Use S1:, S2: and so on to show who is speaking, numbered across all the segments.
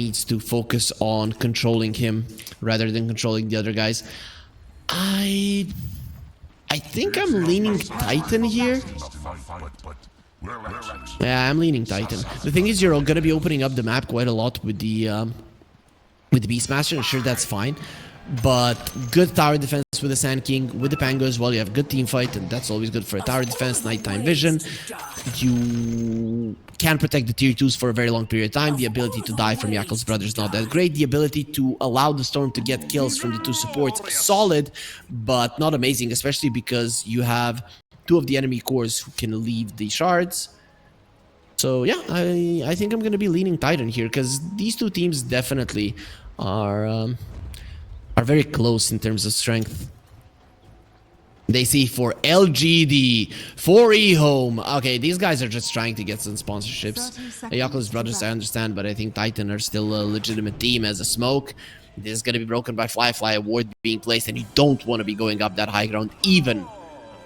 S1: needs to focus on controlling him rather than controlling the other guys. I think I'm leaning Titan here. Yeah, I'm leaning Titan. The thing is, you're gonna be opening up the map quite a lot with the Beastmaster, and sure, that's fine. But good tower defense with the Sand King, with the Pango as well. You have good team fight, and that's always good for a tower defense. Nighttime vision. You can protect the tier 2s for a very long period of time. The ability to die from Yakult's brother is not that great. The ability to allow the Storm to get kills from the 2 supports, solid, but not amazing, especially because you have 2 of the enemy cores who can leave the shards. So yeah, I think I'm going to be leaning Titan here, because these 2 teams definitely are very close in terms of strength. They see for LGD, for eHome. Okay, these guys are just trying to get some sponsorships. Yakult's brothers, I understand, but I think Titan are still a legitimate team as a smoke. This is going to be broken by Fly award being placed, and you don't want to be going up that high ground, even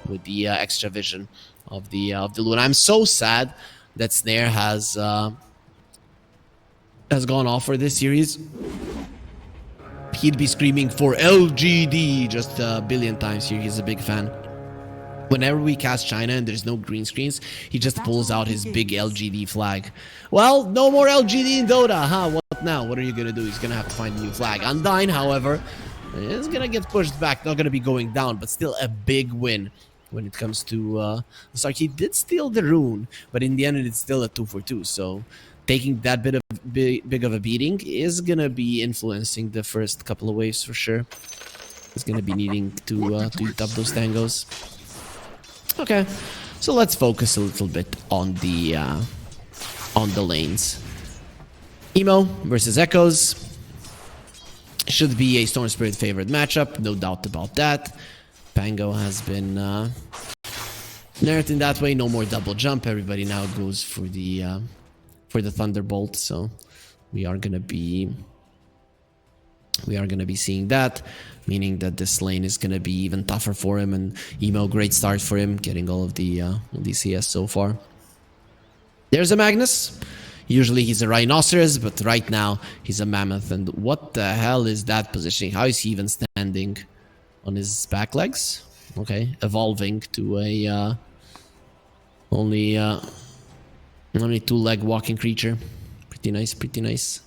S1: with the extra vision of the Luna. I'm so sad that Snare has gone off for this series. He'd be screaming for LGD just a billion times here. He's a big fan. Whenever we cast China and there's no green screens, he just pulls out his big LGD flag. Well, no more LGD in Dota, huh? What now? What are you gonna do? He's gonna have to find a new flag. Undyne, however, is gonna get pushed back. Not gonna be going down, but still a big win when it comes to Stark. He did steal the rune, but in the end it's still a 2 for 2. So taking that big of a beating is gonna be influencing the first couple of waves for sure. He's gonna be needing to eat up those tangos. Okay, so let's focus a little bit on the lanes. Emo versus Echoes should be a Storm Spirit favored matchup, no doubt about that. Pango has been nerfed in that way. No more double jump. Everybody now goes for the Thunderbolt. So we are gonna be seeing that, meaning that this lane is gonna be even tougher for him. And Emo, great start for him, getting all of the CS so far. There's a Magnus. Usually he's a Rhinoceros, but right now he's a Mammoth. And what the hell is that positioning? How is he even standing on his back legs? Okay, evolving to a only 2-leg walking creature. Pretty nice, pretty nice.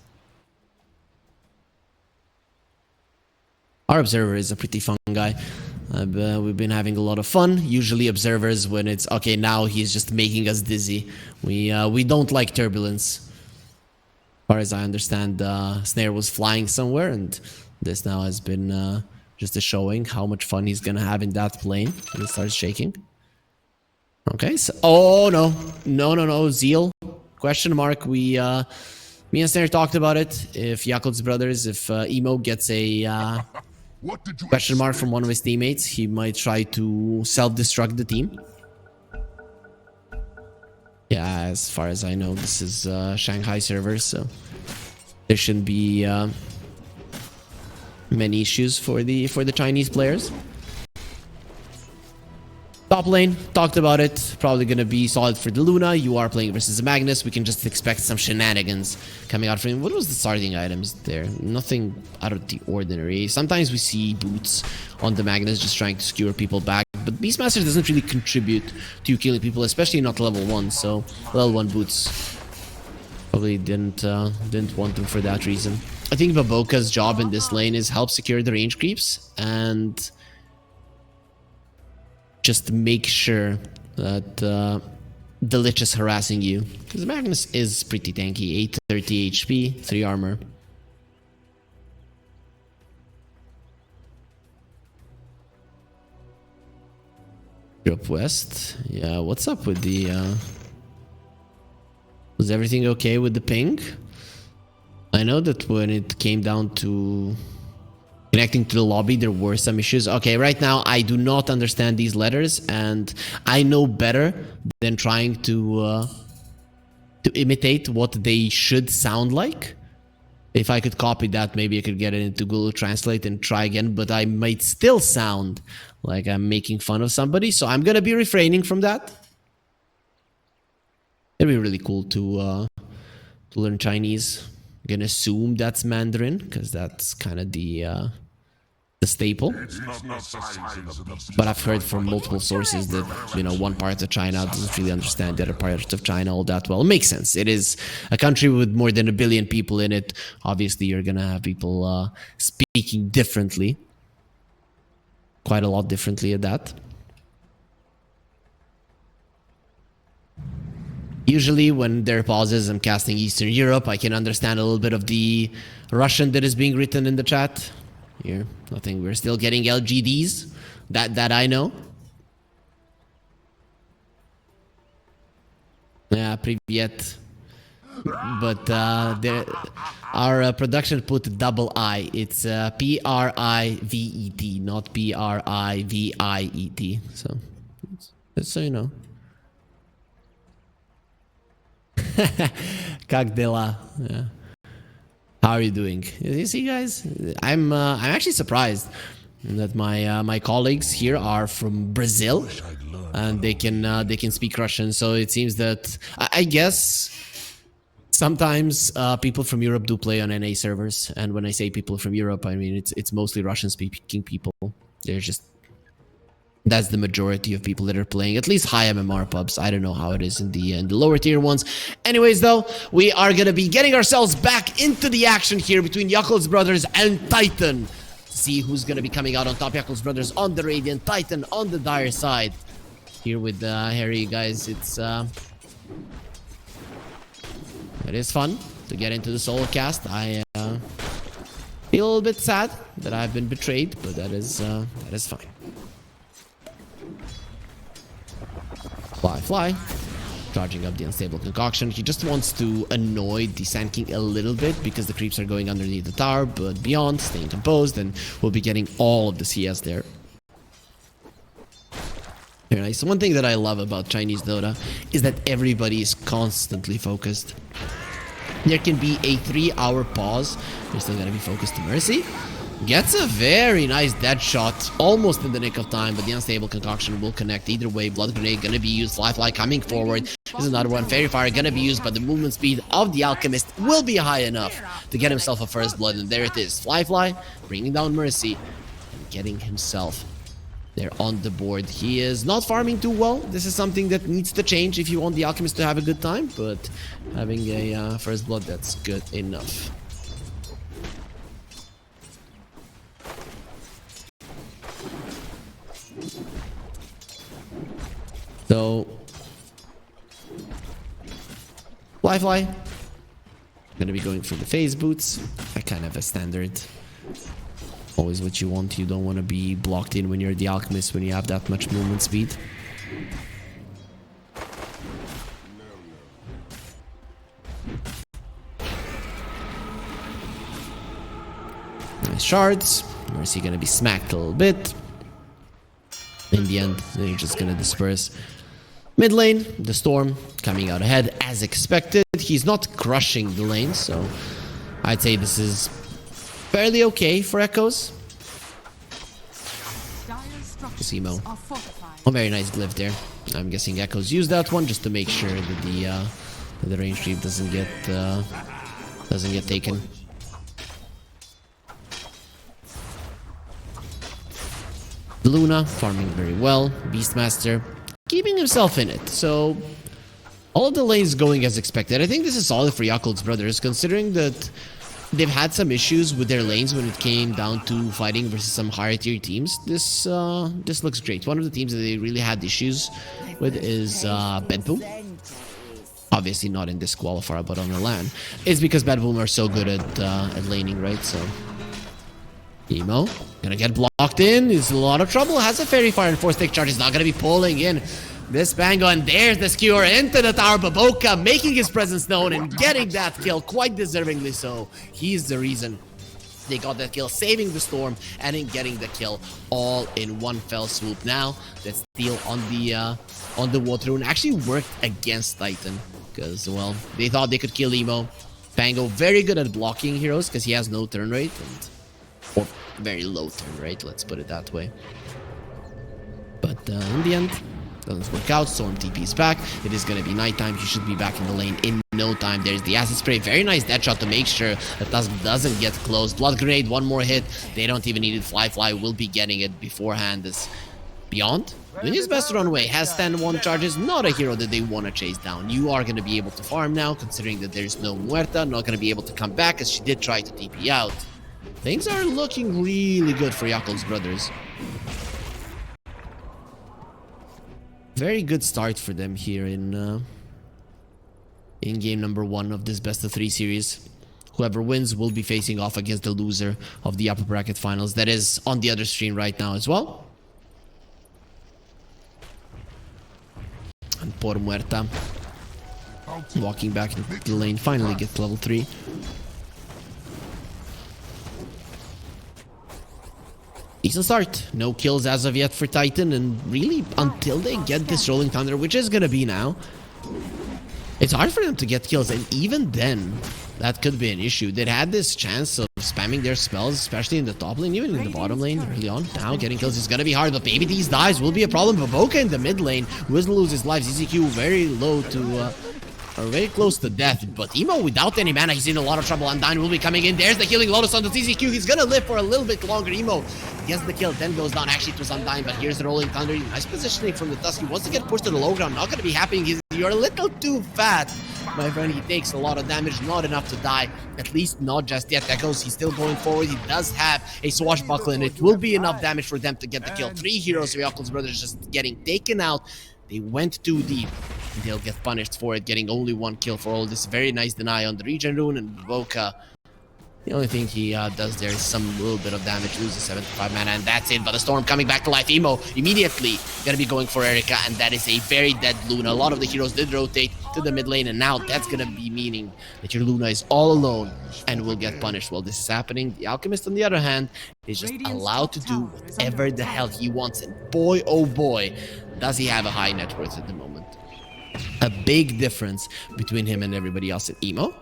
S1: Our Observer is a pretty fun guy. We've been having a lot of fun. Usually observers, when it's okay, now he's just making us dizzy. We don't like turbulence. As far as I understand, Snare was flying somewhere, and this now has been just a showing how much fun he's gonna have in that plane when it starts shaking. Okay, so oh no, Zeal question mark. Me and Snare talked about it. If Yakult's brothers, if Emo gets a question mark from one of his teammates, he might try to self-destruct the team. Yeah, as far as I know, this is Shanghai server, so there shouldn't be many issues for the Chinese players. Top lane, talked about it. Probably gonna be solid for the Luna. You are playing versus a Magnus. We can just expect some shenanigans coming out from him. What was the starting items there? Nothing out of the ordinary. Sometimes we see boots on the Magnus just trying to skewer people back. But Beastmaster doesn't really contribute to you killing people, especially not level 1. So level 1 boots probably didn't want them for that reason. I think Baboka's job in this lane is help secure the range creeps and just make sure that the Lich is harassing you. Because Magnus is pretty tanky. 830 HP, 3 armor. Drop west. Yeah, what's up with the... Was everything okay with the ping? I know that when it came down to connecting to the lobby, there were some issues. Okay, right now, I do not understand these letters, and I know better than trying to imitate what they should sound like. If I could copy that, maybe I could get it into Google Translate and try again, but I might still sound like I'm making fun of somebody, so I'm gonna be refraining from that. It'd be really cool to learn Chinese. I'm gonna assume that's Mandarin, because that's kind of the staple. But I've heard from multiple sources that, you know, one part of China doesn't really understand the other part of China all that well. It makes sense. It is a country with more than 1 billion people in it. Obviously, you're gonna have people speaking differently. Quite a lot differently at that. Usually when there are pauses, I'm casting Eastern Europe. I can understand a little bit of the Russian that is being written in the chat. Here, nothing. We're still getting LGDs. That I know. Yeah, привет. But our production put double I. It's Privet, not Priviet. So, just so you know. Как дела? Yeah. How are you doing? You see, guys, I'm actually surprised that my colleagues here are from Brazil, and they can speak Russian. So it seems that I guess sometimes people from Europe do play on NA servers, and when I say people from Europe, I mean it's mostly Russian-speaking people. They're just that's the majority of people that are playing, at least high MMR pubs. I don't know how it is in the lower tier ones. Anyways, though, we are going to be getting ourselves back into the action here between Yakult's brothers and Titan. See who's going to be coming out on top. Yakult's brothers on the Radiant, Titan on the Dire side. Here with Harry, guys, it is fun to get into the solo cast. I feel a little bit sad that I've been betrayed, but that is fine. Fly. Charging up the unstable concoction. He just wants to annoy the Sand King a little bit because the creeps are going underneath the tower, but beyond, staying composed, and we'll be getting all of the CS there. Very nice. One thing that I love about Chinese Dota is that everybody is constantly focused. There can be a 3-hour pause. You're still gonna be focused to Mercy. Gets a very nice dead shot, almost in the nick of time, but the unstable concoction will connect either way. Blood grenade gonna be used, Fly coming forward. There's another one, Fairy Fire gonna be used, but the movement speed of the Alchemist will be high enough to get himself a first blood, and there it is. Fly bringing down Mercy and getting himself there on the board. He is not farming too well. This is something that needs to change if you want the Alchemist to have a good time, but having a first blood, that's good enough. So, Fly. Gonna be going for the phase boots. I kind of a standard. Always what you want. You don't want to be blocked in when you're the Alchemist when you have that much movement speed. Nice shards. Mercy gonna be smacked a little bit. In the end, they're just gonna disperse. Mid lane, the Storm coming out ahead as expected. He's not crushing the lane, so I'd say this is fairly okay for Echoes. Simo. A very nice glyph there. I'm guessing Echoes used that one just to make sure that the range creep doesn't get taken. Luna farming very well. Beastmaster keeping himself in it. So all of the lanes going as expected. I think this is solid for Yakult's brothers, considering that they've had some issues with their lanes when it came down to fighting versus some higher tier teams. This looks great. One of the teams that they really had issues with is Bedboom. Obviously not in this qualifier, but on the LAN. It's because Bedboom are so good at laning, right? So Emo gonna get blocked in. He's in a lot of trouble. Has a Fairy Fire and 4-stick charge. He's not gonna be pulling in this Bango, and there's the skewer into the tower. Baboka making his presence known and getting that kill quite deservingly so. He's the reason they got that kill, saving the Storm and in getting the kill all in one fell swoop. Now that steal on the water rune actually worked against Titan because, well, they thought they could kill Emo. Bango very good at blocking heroes because he has no turn rate, or very low turn rate, let's put it that way. But in the end, doesn't work out. Storm TP is back. It is going to be nighttime. He should be back in the lane in no time. There's the acid spray. Very nice dead shot to make sure that doesn't get close. Blood grenade, one more hit. They don't even need it. Fly will be getting it beforehand. As Beyond doing his best to run away. Has 10-1 charges. Not a hero that they want to chase down. You are going to be able to farm now, considering that there's no Muerta. Not going to be able to come back, as she did try to TP out. Things are looking really good for Yakult's brothers. Very good start for them here in game number 1 of this best of 3 series. Whoever wins will be facing off against the loser of the upper bracket finals. That is on the other stream right now as well. And Por Muerta walking back into the lane, finally gets level 3. Decent start. No kills as of yet for Titan, and really until they get this Rolling Thunder, which is gonna be now, it's hard for them to get kills, and even then, that could be an issue. They had this chance of spamming their spells, especially in the top lane, even in the bottom lane early on. Now getting kills is gonna be hard, but maybe these dives will be a problem. Baboka in the mid lane, who doesn't lose his life. ZZQ very low to, or very close to death, but Emo without any mana, he's in a lot of trouble. Undyne will be coming in. There's the healing Lotus on the ZZQ. He's gonna live for a little bit longer. Emo gets the kill, then goes down. Actually, it was Undyne, but here's the Rolling Thunder. Nice positioning from the Tusky. Wants to get pushed to the low ground. Not gonna be happening. You're a little too fat, my friend. He takes a lot of damage, not enough to die. At least not just yet. Echoes, he's still going forward. He does have a swashbuckler, and it will be enough damage for them to get the kill. 3 heroes of Yakult's brothers just getting taken out. They went too deep, and they'll get punished for it, getting only 1 kill for all this. Very nice deny on the regen rune, and Baboka, the only thing he does there is some little bit of damage, loses 75 mana, and that's it. But the Storm coming back to life. Emo immediately gonna be going for Erika, and that is a very dead Luna. A lot of the heroes did rotate to the mid lane, and now that's gonna be meaning that your Luna is all alone and will get punished. While this is happening, the Alchemist, on the other hand, is just allowed to do whatever the hell he wants, and boy, oh boy, does he have a high net worth at the moment. A big difference between him and everybody else. At Emo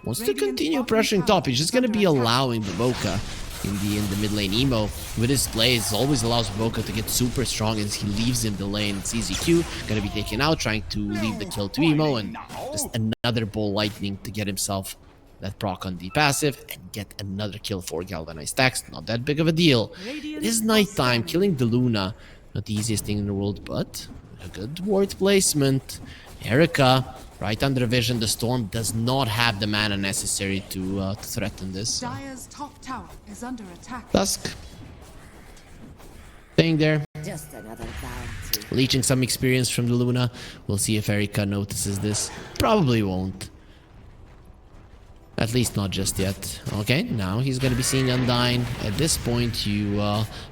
S1: wants to continue pressuring top. He's just going to be allowing Baboka in the mid lane. Emo, with his plays, always allows Baboka to get super strong as he leaves him the lane. CZQ going to be taken out, trying to leave the kill to Emo, and just another Ball Lightning to get himself that proc on the passive and get another kill for Galvanized Stacks. Not that big of a deal. It is nighttime. Killing the Luna, not the easiest thing in the world, but a good ward placement. Erika, right under vision. The Storm does not have the mana necessary to threaten this.
S2: Dire's top tower is under attack.
S1: Dusk staying there,
S3: Just another bounty.
S1: leeching some experience from the Luna. We'll see if Erika notices this. Probably won't. At least not just yet. Okay, now he's gonna be seeing Undyne. At this point, you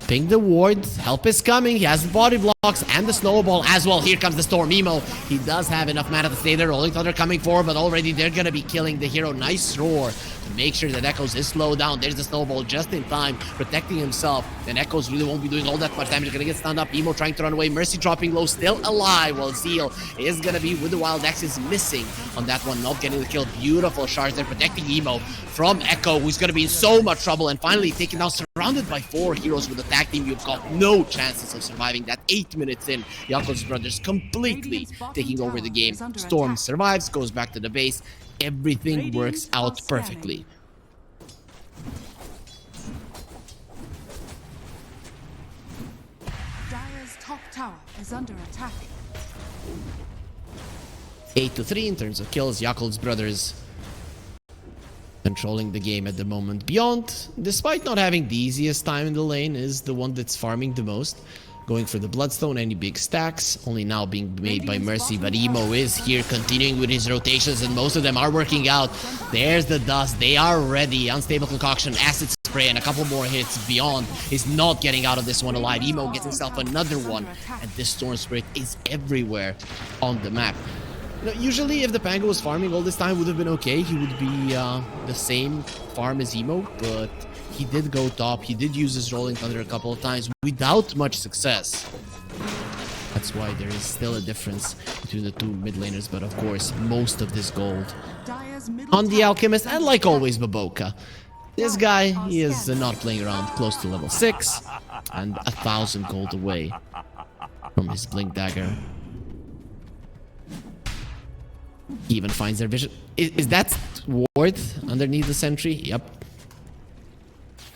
S1: ping the ward. Help is coming. He has the body blocks and the snowball as well. Here comes the Storm. Emo, he does have enough mana to stay there. Rolling Thunder coming forward, but already they're gonna be killing the hero. Nice roar to make sure that Echoes is slowed down. There's the snowball just in time, protecting himself. And Echoes really won't be doing all that much damage. Gonna get stunned up. Emo trying to run away. Mercy dropping low, still alive. While Zeal is gonna be with the Wild Axes missing on that one, not getting the kill. Beautiful charge there, protecting Emo from Echo, who's gonna be in so much trouble, and finally taken down, surrounded by 4 heroes with the tag team. You've got no chances of surviving that. 8 minutes in, Yakult's brothers completely taking over the game. Storm survives, goes back to the base. Everything works out perfectly.
S2: Dire's top tower is under attack.
S1: 8-3 in terms of kills. Yakult's brothers controlling the game at the moment. Beyond, despite not having the easiest time in the lane, is the one that's farming the most. Going for the Bloodstone, any big stacks, only now being made by Mercy, but Emo is here continuing with his rotations, and most of them are working out. There's the dust, they are ready. Unstable concoction, acid spray, and a couple more hits. Beyond is not getting out of this one alive. Emo gets himself another one, and this Storm Spirit is everywhere on the map. You know, usually if the Pango was farming all this time, would have been okay. He would be the same farm as Emo, but he did go top. He did use his Rolling Thunder a couple of times without much success. That's why there is still a difference between the 2 mid laners, but of course, most of this gold on the Alchemist, and like always, Baboka. This guy, he is not playing around, close to level 6, and 1,000 gold away from his Blink Dagger. He even finds their vision. Is that ward underneath the sentry? Yep.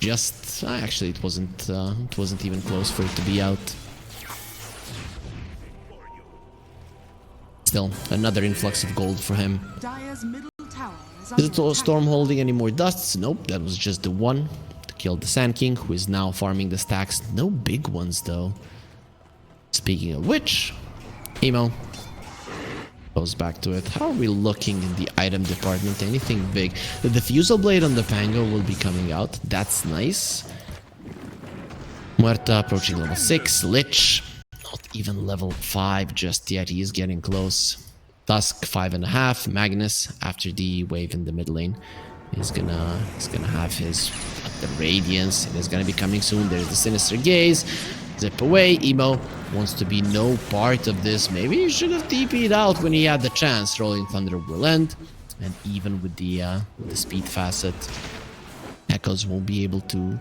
S1: Just actually, it wasn't even close for it to be out. Still, another influx of gold for him.
S2: Dire's middle tower is
S1: Is
S2: under
S1: the Storm holding any more dusts? Nope, that was just the one to kill the Sand King, who is now farming the stacks. No big ones though. Speaking of which, Emo goes back to it. How are we looking in the item department? Anything big? The Diffusal Blade on the Pango will be coming out. That's nice. Muerta approaching level 6. Lich, not even level 5 just yet. He is getting close. Dusk 5.5. Magnus after the wave in the mid lane is gonna have his the Radiance. It is gonna be coming soon. There's the Sinister Gaze. Zip away. Emo wants to be no part of this. Maybe he should have TP'd out when he had the chance. Rolling Thunder will end. And even with the speed facet, Echoes won't be able to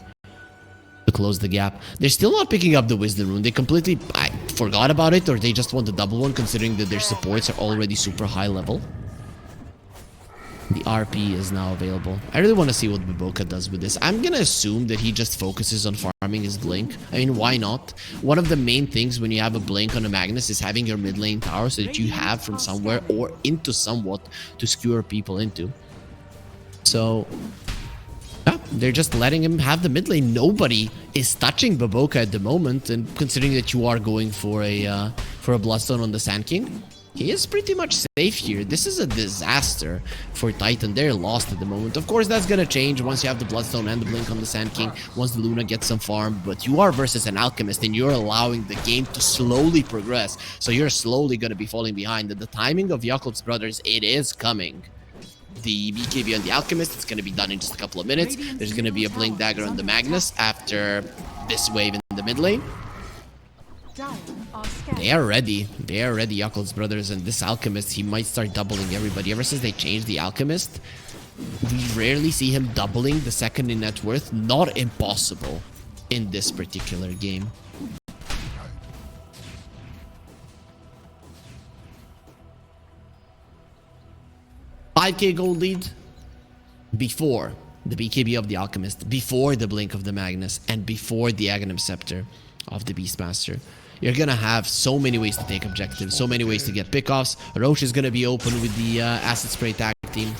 S1: close the gap. They're still not picking up the Wisdom Rune. They completely forgot about it, or they just want the double one, considering that their supports are already super high level. The RP is now available. I really want to see what Baboka does with this. I'm gonna assume that he just focuses on farming his Blink. I mean, why not? One of the main things when you have a Blink on a Magnus is having your mid lane tower so that you have from somewhere or into somewhat to skewer people into. So yeah, they're just letting him have the mid lane. Nobody is touching Baboka at the moment, and considering that you are going for a Bloodstone on the Sand King, he is pretty much safe here. This is a disaster for Titan. They're lost at the moment. Of course, that's gonna change once you have the Bloodstone and the Blink on the Sand King, once the Luna gets some farm, but you are versus an Alchemist, and you're allowing the game to slowly progress, so you're slowly gonna be falling behind. And the timing of Yakult's brothers, it is coming. The BKB on the Alchemist, it's going to be done in just a couple of minutes. There's going to be a Blink Dagger on the Magnus after this wave in the mid lane. They are ready. They are ready, Yakult's brothers. And this Alchemist, he might start doubling everybody. Ever since they changed the Alchemist, we rarely see him doubling the second in net worth. Not impossible in this particular game. $5K gold lead before the BKB of the Alchemist, before the Blink of the Magnus, and before the Aghanim Scepter of the Beastmaster. You're gonna have so many ways to take objectives, so many ways to get pickoffs. Roche is gonna be open with the Acid Spray tag team.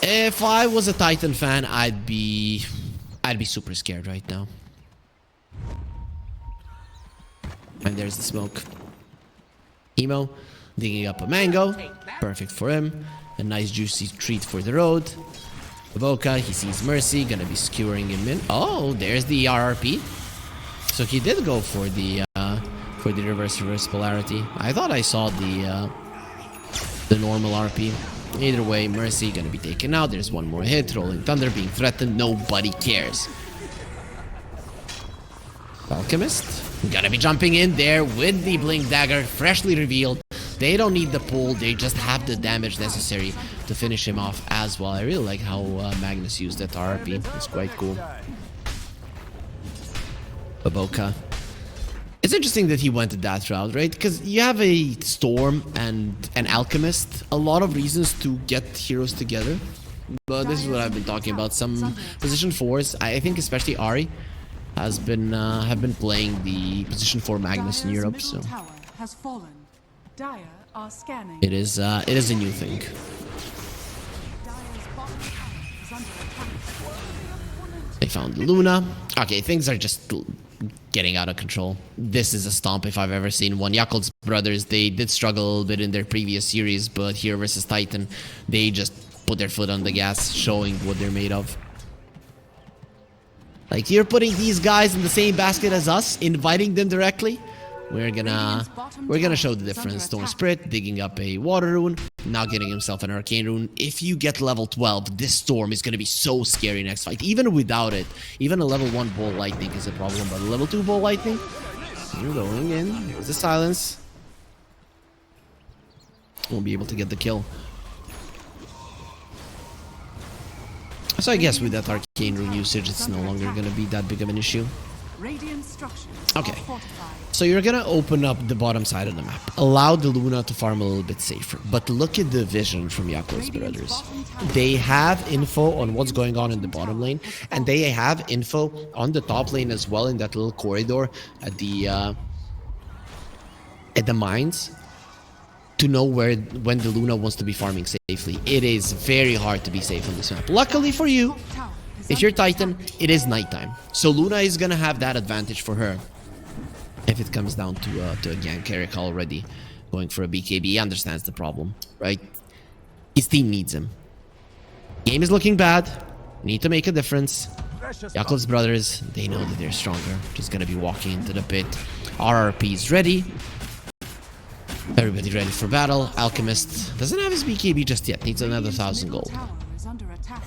S1: If I was a Titan fan, I'd be super scared right now. And there's the smoke. Emo digging up a mango, perfect for him. A nice juicy treat for the road. Baboka, he sees Mercy, gonna be skewering him in. Oh, there's the RRP. So he did go for the reverse polarity. I thought I saw the normal RP. Either way, Mercy gonna be taken out. There's one more hit. Rolling Thunder being threatened. Nobody cares. Alchemist gonna be jumping in there with the Blink Dagger, freshly revealed. They don't need the pull, they just have the damage necessary to finish him off as well. I really like how Magnus used that RP. It's quite cool. Baboka. It's interesting that he went that route, right? Because you have a Storm and an Alchemist. A lot of reasons to get heroes together. But this is what I've been talking about. Some position 4s, I think especially Ahri, have been playing the position 4 Magnus in Europe, so
S2: Dire are scanning.
S1: it is a new thing.
S2: Dire's bottom tower is under attack.
S1: They found Luna. Okay, things are just getting out of control. This is a stomp if I've ever seen one. Yakult's brothers, they did struggle a little bit in their previous series, but here versus Titan, they just put their foot on the gas, showing what they're made of. Like, you're putting these guys in the same basket as us, inviting them directly. We're gonna show the difference. Storm Spirit digging up a water rune, now getting himself an arcane rune. If you get level 12, this Storm is gonna be so scary next fight. Even without it, even a level 1 Ball Lightning is a problem, but a level 2 Ball Lightning, you're going in. There's the silence. Won't be able to get the kill. So I guess with that arcane rune usage, it's no longer gonna be that big of an issue.
S2: Radiant structures
S1: Okay.
S2: are fortified.
S1: So you're gonna open up the bottom side of the map. Allow the Luna to farm a little bit safer. But look at the vision from Yakult's brothers. They have info on what's going on in the bottom lane, and they have info on the top lane as well in that little corridor at the mines to know when the Luna wants to be farming safely. It is very hard to be safe on this map. Luckily for you, if you're Titan, it is nighttime. So Luna is gonna have that advantage for her. If it comes down to a gank, Erika already going for a BKB, he understands the problem, right? His team needs him. Game is looking bad. Need to make a difference. Yakult's brothers, they know that they're stronger. Just gonna be walking into the pit. RRP is ready. Everybody ready for battle. Alchemist doesn't have his BKB just yet. Needs another 1,000 gold.
S2: Tower is under attack.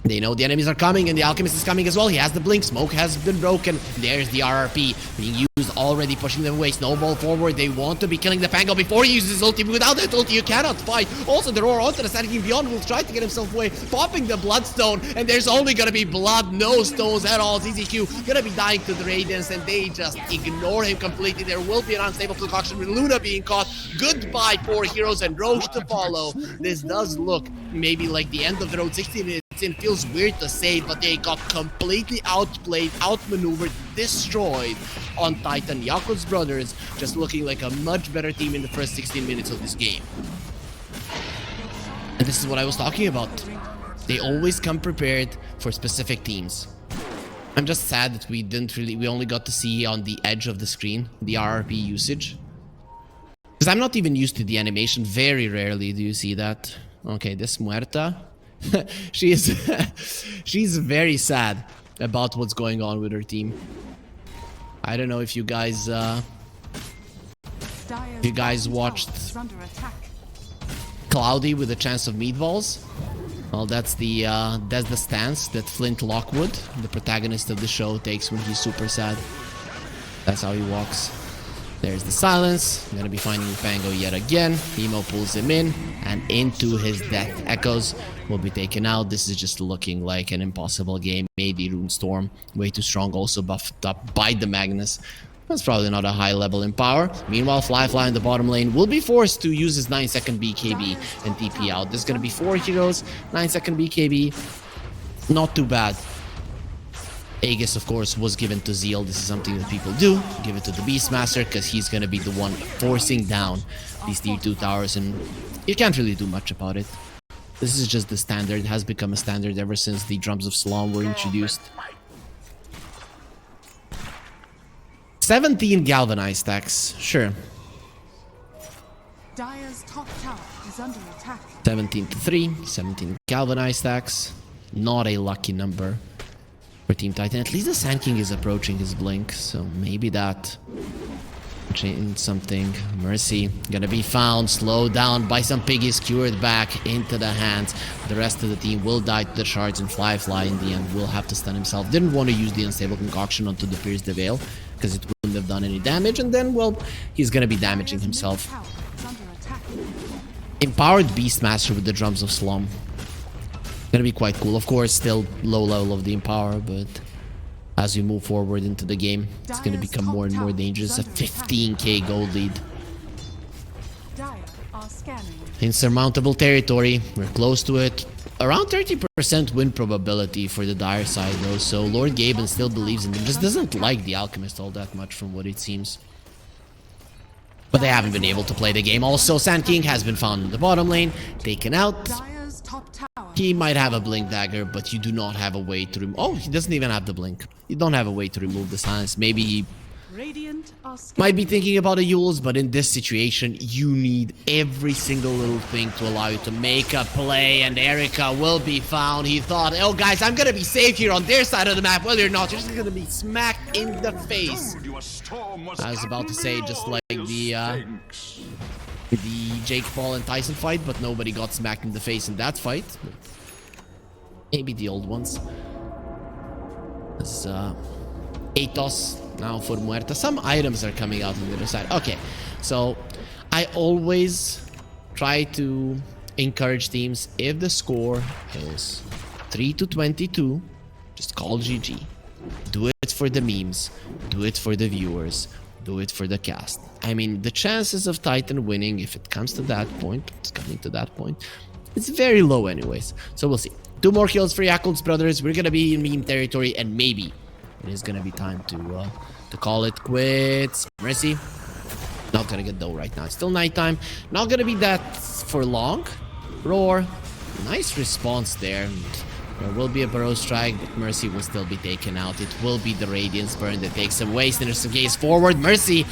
S1: They know the enemies are coming and the Alchemist is coming as well. He has the blink. Smoke has been broken. There's the RRP being used already, pushing them away. Snowball forward. They want to be killing the Pango before he uses his ulti. Without that ulti, you cannot fight. Also, the Roar onto the Sand King Beyond will try to get himself away, popping the Bloodstone. And there's only going to be blood, no stones at all. ZZQ going to be dying to the Radiance, and they just ignore him completely. There will be an unstable concoction with Luna being caught. Goodbye, 4 heroes, and Roche to follow. This does look maybe like the end of the road. 16 minutes. It feels weird to say, but they got completely outplayed, outmaneuvered, destroyed on Titan. Yakult's brothers just looking like a much better team in the first 16 minutes of this game. And this is what I was talking about. They always come prepared for specific teams. I'm just sad that we only got to see on the edge of the screen the RRP usage. Because I'm not even used to the animation. Very rarely do you see that. Okay, this Muerta. she's very sad about what's going on with her team. I don't know if you guys watched Cloudy with a chance of meatballs. Well, that's the stance that Flint Lockwood, the protagonist of the show, takes when he's super sad. That's how he walks. There's the silence. I'm gonna be finding Pango yet again. Emo pulls him in, and into his death. Echoes will be taken out. This is just looking like an impossible game. Maybe Runestorm, way too strong, also buffed up by the Magnus. That's probably not a high level in power. Meanwhile, Fly in the bottom lane will be forced to use his 9-second BKB and TP out. There's gonna be 4 heroes, 9-second BKB. Not too bad. Aegis, of course, was given to Zeal. This is something that people do. Give it to the Beastmaster, because he's going to be the one forcing down these tier 2 towers, and you can't really do much about it. This is just the standard. It has become a standard ever since the Drums of Slom were introduced. 17 galvanized stacks. Sure.
S2: Dire's top tower is under attack.
S1: 17 to 3. 17 galvanized stacks. Not a lucky number for Team Titan. At least the Sand King is approaching his blink, so maybe that changed something. Mercy gonna be found, slowed down by some piggies, skewered back into the hands. The rest of the team will die to the shards, and Fly in the end will have to stun himself. Didn't want to use the unstable concoction onto the Pierce the Veil because it wouldn't have done any damage, and then, well, he's gonna be damaging himself. Empowered Beastmaster with the Drums of Slum. Gonna be quite cool. Of course, still low level of the Empower, but as we move forward into the game, it's gonna become more and more dangerous. A 15k gold lead. Insurmountable territory. We're close to it. Around 30% win probability for the Dire side, though, so Lord Gaben still believes in them. Just doesn't like the Alchemist all that much from what it seems. But they haven't been able to play the game. Also, Sand King has been found in the bottom lane, taken out. He might have a blink dagger, but you do not have a way to remove. Oh, he doesn't even have the blink. You don't have a way to remove the silence. Maybe he might be thinking about a Yules, but in this situation, you need every single little thing to allow you to make a play, and Erika will be found. He thought, oh guys, I'm gonna be safe here on their side of the map. Well, you're not. You're just gonna be smacked in the face. I was about to say, just like the Jake Paul and Tyson fight, but nobody got smacked in the face in that fight. Maybe the old ones. As Atos now for Muerta. Some items are coming out on the other side. Okay, so I always try to encourage teams, if the score is 3-22, just call GG. Do it for the memes. Do it for the viewers. Do it for the cast. I mean, the chances of Titan winning, if it comes to that point, it's coming to that point, it's very low anyways. So we'll see. 2 more kills for Yakult's brothers. We're gonna be in meme territory, and maybe it is gonna be time to call it quits. Mercy. Not gonna get though right now. It's still nighttime. Not gonna be that for long. Roar. Nice response there. There will be a burrow strike, but Mercy will still be taken out. It will be the Radiance burn that takes him away. Sinister gaze forward. Mercy.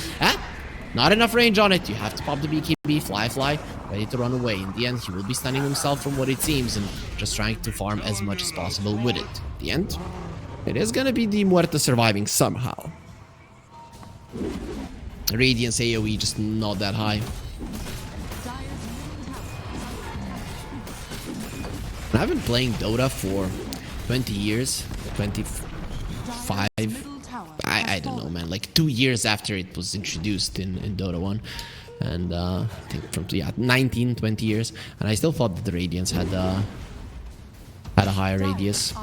S1: Not enough range on it. You have to pop the BKB. Fly. Ready to run away. In the end, he will be stunning himself from what it seems and just trying to farm as much as possible with it. At the end, it is gonna be the Muerta surviving somehow. Radiance AoE just not that high. I've been playing Dota for 20 years, 25. I don't know, man. Like 2 years after it was introduced in Dota 1. And I think from 19, 20 years. And I still thought that the Radiance had a higher radius.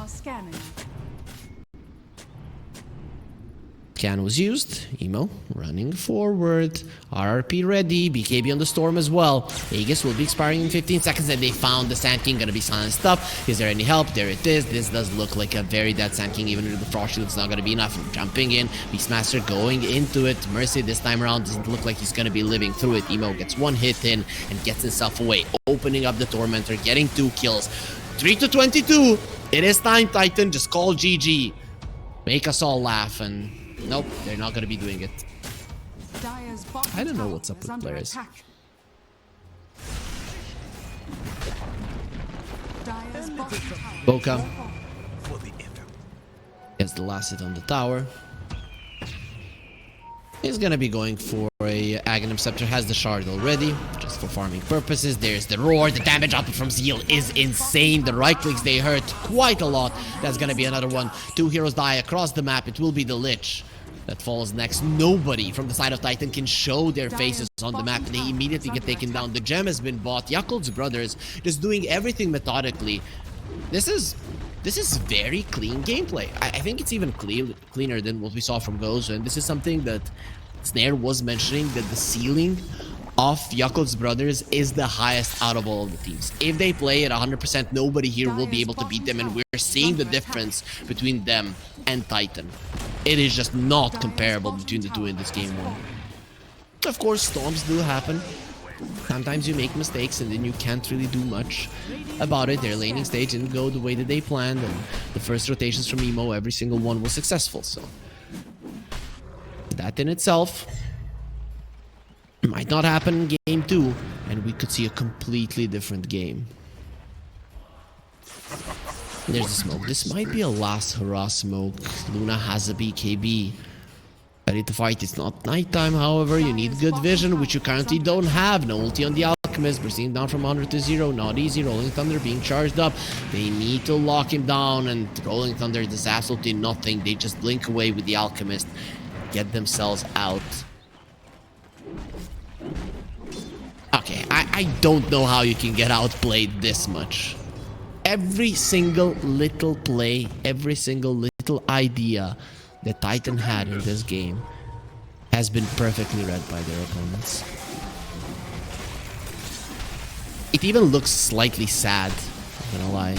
S1: Scan was used. Emo running forward. RRP ready. BKB on the storm as well. Aegis will be expiring in 15 seconds, and they found the Sand King. Gonna be silenced up. Is there any help? There it is. This does look like a very dead Sand King. Even with the Frost Shield, it's not gonna be enough. Jumping in. Beastmaster going into it. Mercy this time around doesn't look like he's gonna be living through it. Emo gets 1 hit in and gets himself away. Opening up the Tormentor. Getting 2 kills. 3-22. It is time, Titan. Just call GG. Make us all laugh, and nope, they're not gonna be doing it. I don't know what's up with players. Boca gets the last hit on the tower. He's gonna be going for a Aghanim Scepter. Has the shard already, just for farming purposes. There's the roar. The damage output from Zeal is insane. The right clicks, they hurt quite a lot. That's gonna be another one. 2 heroes die across the map. It will be the Lich that falls next. Nobody from the side of Titan can show their faces on the map. They immediately get taken down. The gem has been bought. Yakult's brothers just doing everything methodically. This is very clean gameplay. I think it's even cleaner than what we saw from Gozo, and this is something that Snare was mentioning, that the ceiling of Yakult's brothers is the highest out of all of the teams. If they play at 100%, nobody here will be able to beat them, and we're seeing the difference between them and Titan. It is just not comparable between the two in this game one. Of course, storms do happen. Sometimes you make mistakes and then you can't really do much about it. Their laning stage didn't go the way that they planned, and the first rotations from Emo, every single one was successful. So that in itself might not happen in game 2, and we could see a completely different game. There's the smoke. This might be a last hurrah smoke. Luna has a BKB. Ready to fight. It's not nighttime, however. You need good vision, which you currently don't have. No ulti on the Alchemist. We're seeing down from 100 to 0. Not easy. Rolling Thunder being charged up. They need to lock him down, and Rolling Thunder does absolutely nothing. They just blink away with the Alchemist. Get themselves out. Okay, I don't know how you can get outplayed this much. Every single little play, every single little idea that Titan had in this game has been perfectly read by their opponents. It even looks slightly sad, I'm gonna lie.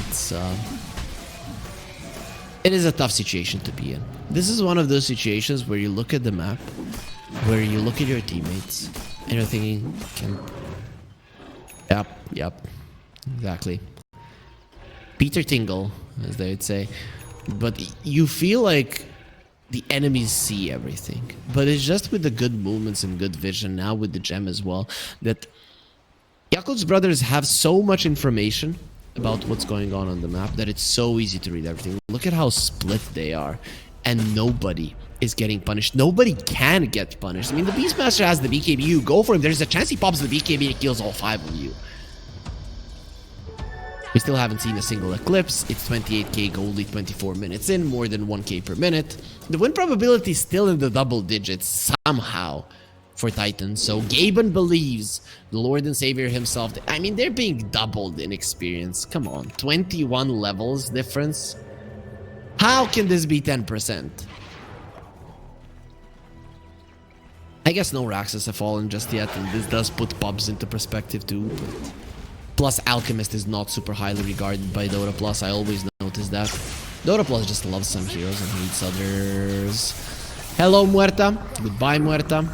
S1: It is a tough situation to be in. This is one of those situations where you look at the map, where you look at your teammates, and you're thinking, Yep, exactly. Peter Tingle, as they would say. But you feel like the enemies see everything. But it's just with the good movements and good vision, now with the gem as well, that Yakult's brothers have so much information about what's going on the map that it's so easy to read everything. Look at how split they are, and nobody is getting punished. Nobody can get punished. I mean, the Beastmaster has the BKB. You go for him. There's a chance he pops the BKB and kills all 5 of you. We still haven't seen a single Eclipse. It's 28k goldie, 24 minutes in, more than 1k per minute. The win probability is still in the double digits somehow for Titan. So Gaben believes the Lord and Savior himself. I mean, they're being doubled in experience. Come on, 21 levels difference. How can this be 10%? I guess no Raxus have fallen just yet, and this does put pubs into perspective too. But plus, Alchemist is not super highly regarded by Dota Plus. I always notice that. Dota Plus just loves some heroes and hates others. Hello, Muerta. Goodbye, Muerta.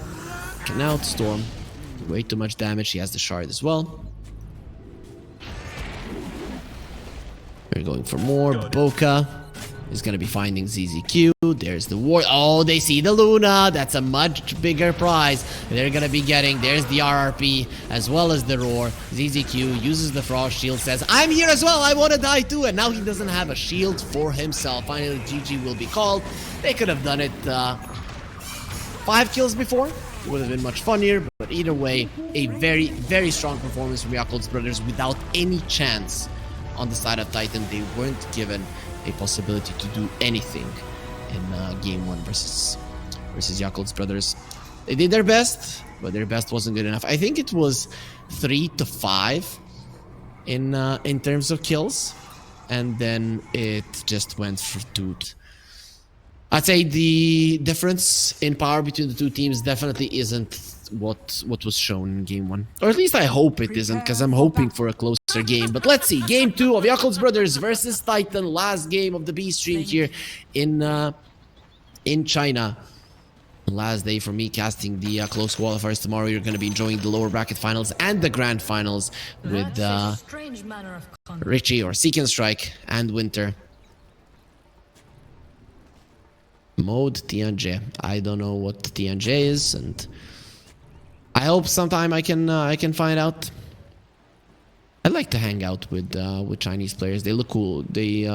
S1: Can out Storm. Way too much damage. She has the shard as well. We're going for more. Boca is going to be finding ZZQ. There's the war. Oh, they see the Luna. That's a much bigger prize they're going to be getting. There's the RRP as well as the Roar. ZZQ uses the Frost Shield, says, I'm here as well. I want to die too. And now he doesn't have a shield for himself. Finally, GG will be called. They could have done it 5 kills before. It would have been much funnier. But either way, a very, very strong performance from Yakult's brothers without any chance on the side of Titan. They weren't given a possibility to do anything in game 1 versus Yakult's brothers. They did their best, but their best wasn't good enough. I think it was 3 to 5 in terms of kills, and then it just went for 2. I'd say the difference in power between the two teams definitely isn't what was shown in game 1, or at least I hope it isn't, because I'm hoping for a closer game. But let's see, game 2 of Yakult's brothers versus Titan, last game of the B stream here in China. Last day for me casting the close qualifiers. Tomorrow you're going to be enjoying the lower bracket finals and the grand finals with Richie or Seek and Strike and Winter. Mode TNJ. I don't know what the TNJ is, and I hope sometime I can find out. I like to hang out with Chinese players. They look cool. They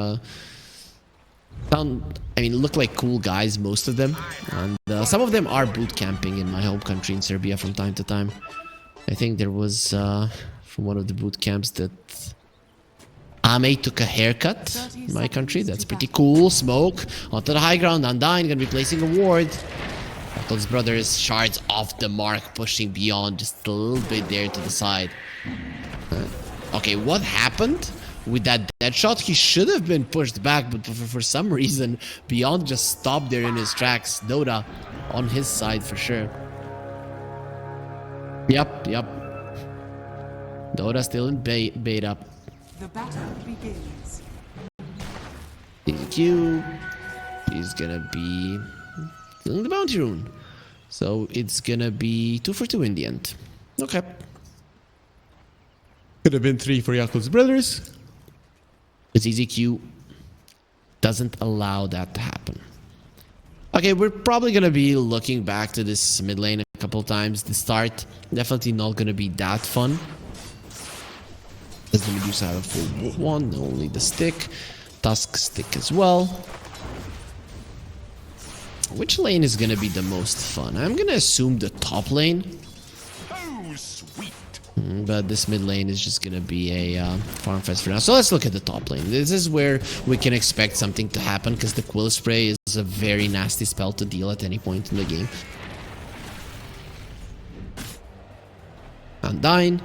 S1: look like cool guys, most of them, and some of them are boot camping in my home country in Serbia from time to time. I think there was from one of the boot camps that Ame took a haircut in my country. That's pretty cool. Smoke onto the high ground. Undyne gonna be placing a ward. Yakult's brothers shards off the mark, pushing beyond just a little bit there to the side. Okay, what happened with that dead shot? He should have been pushed back, but for some reason, Beyond just stopped there in his tracks. Dota on his side for sure. Yep. Dota still in beta.
S2: The battle begins.
S1: Q is gonna be killing the bounty rune, so it's gonna be 2 for 2 in the end. Okay, could have been 3 for Yakult's brothers. ZZQ doesn't allow that to happen. Okay, we're probably gonna be looking back to this mid lane a couple times. The start definitely not gonna be that fun. Does the Medusa have a full one? Only the stick. Tusk stick as well. Which lane is gonna be the most fun? I'm gonna assume the top lane.
S4: Oh, sweet.
S1: But this mid lane is just gonna be a farm fest for now. So let's look at the top lane. This is where we can expect something to happen, because the Quill Spray is a very nasty spell to deal at any point in the game. Undyne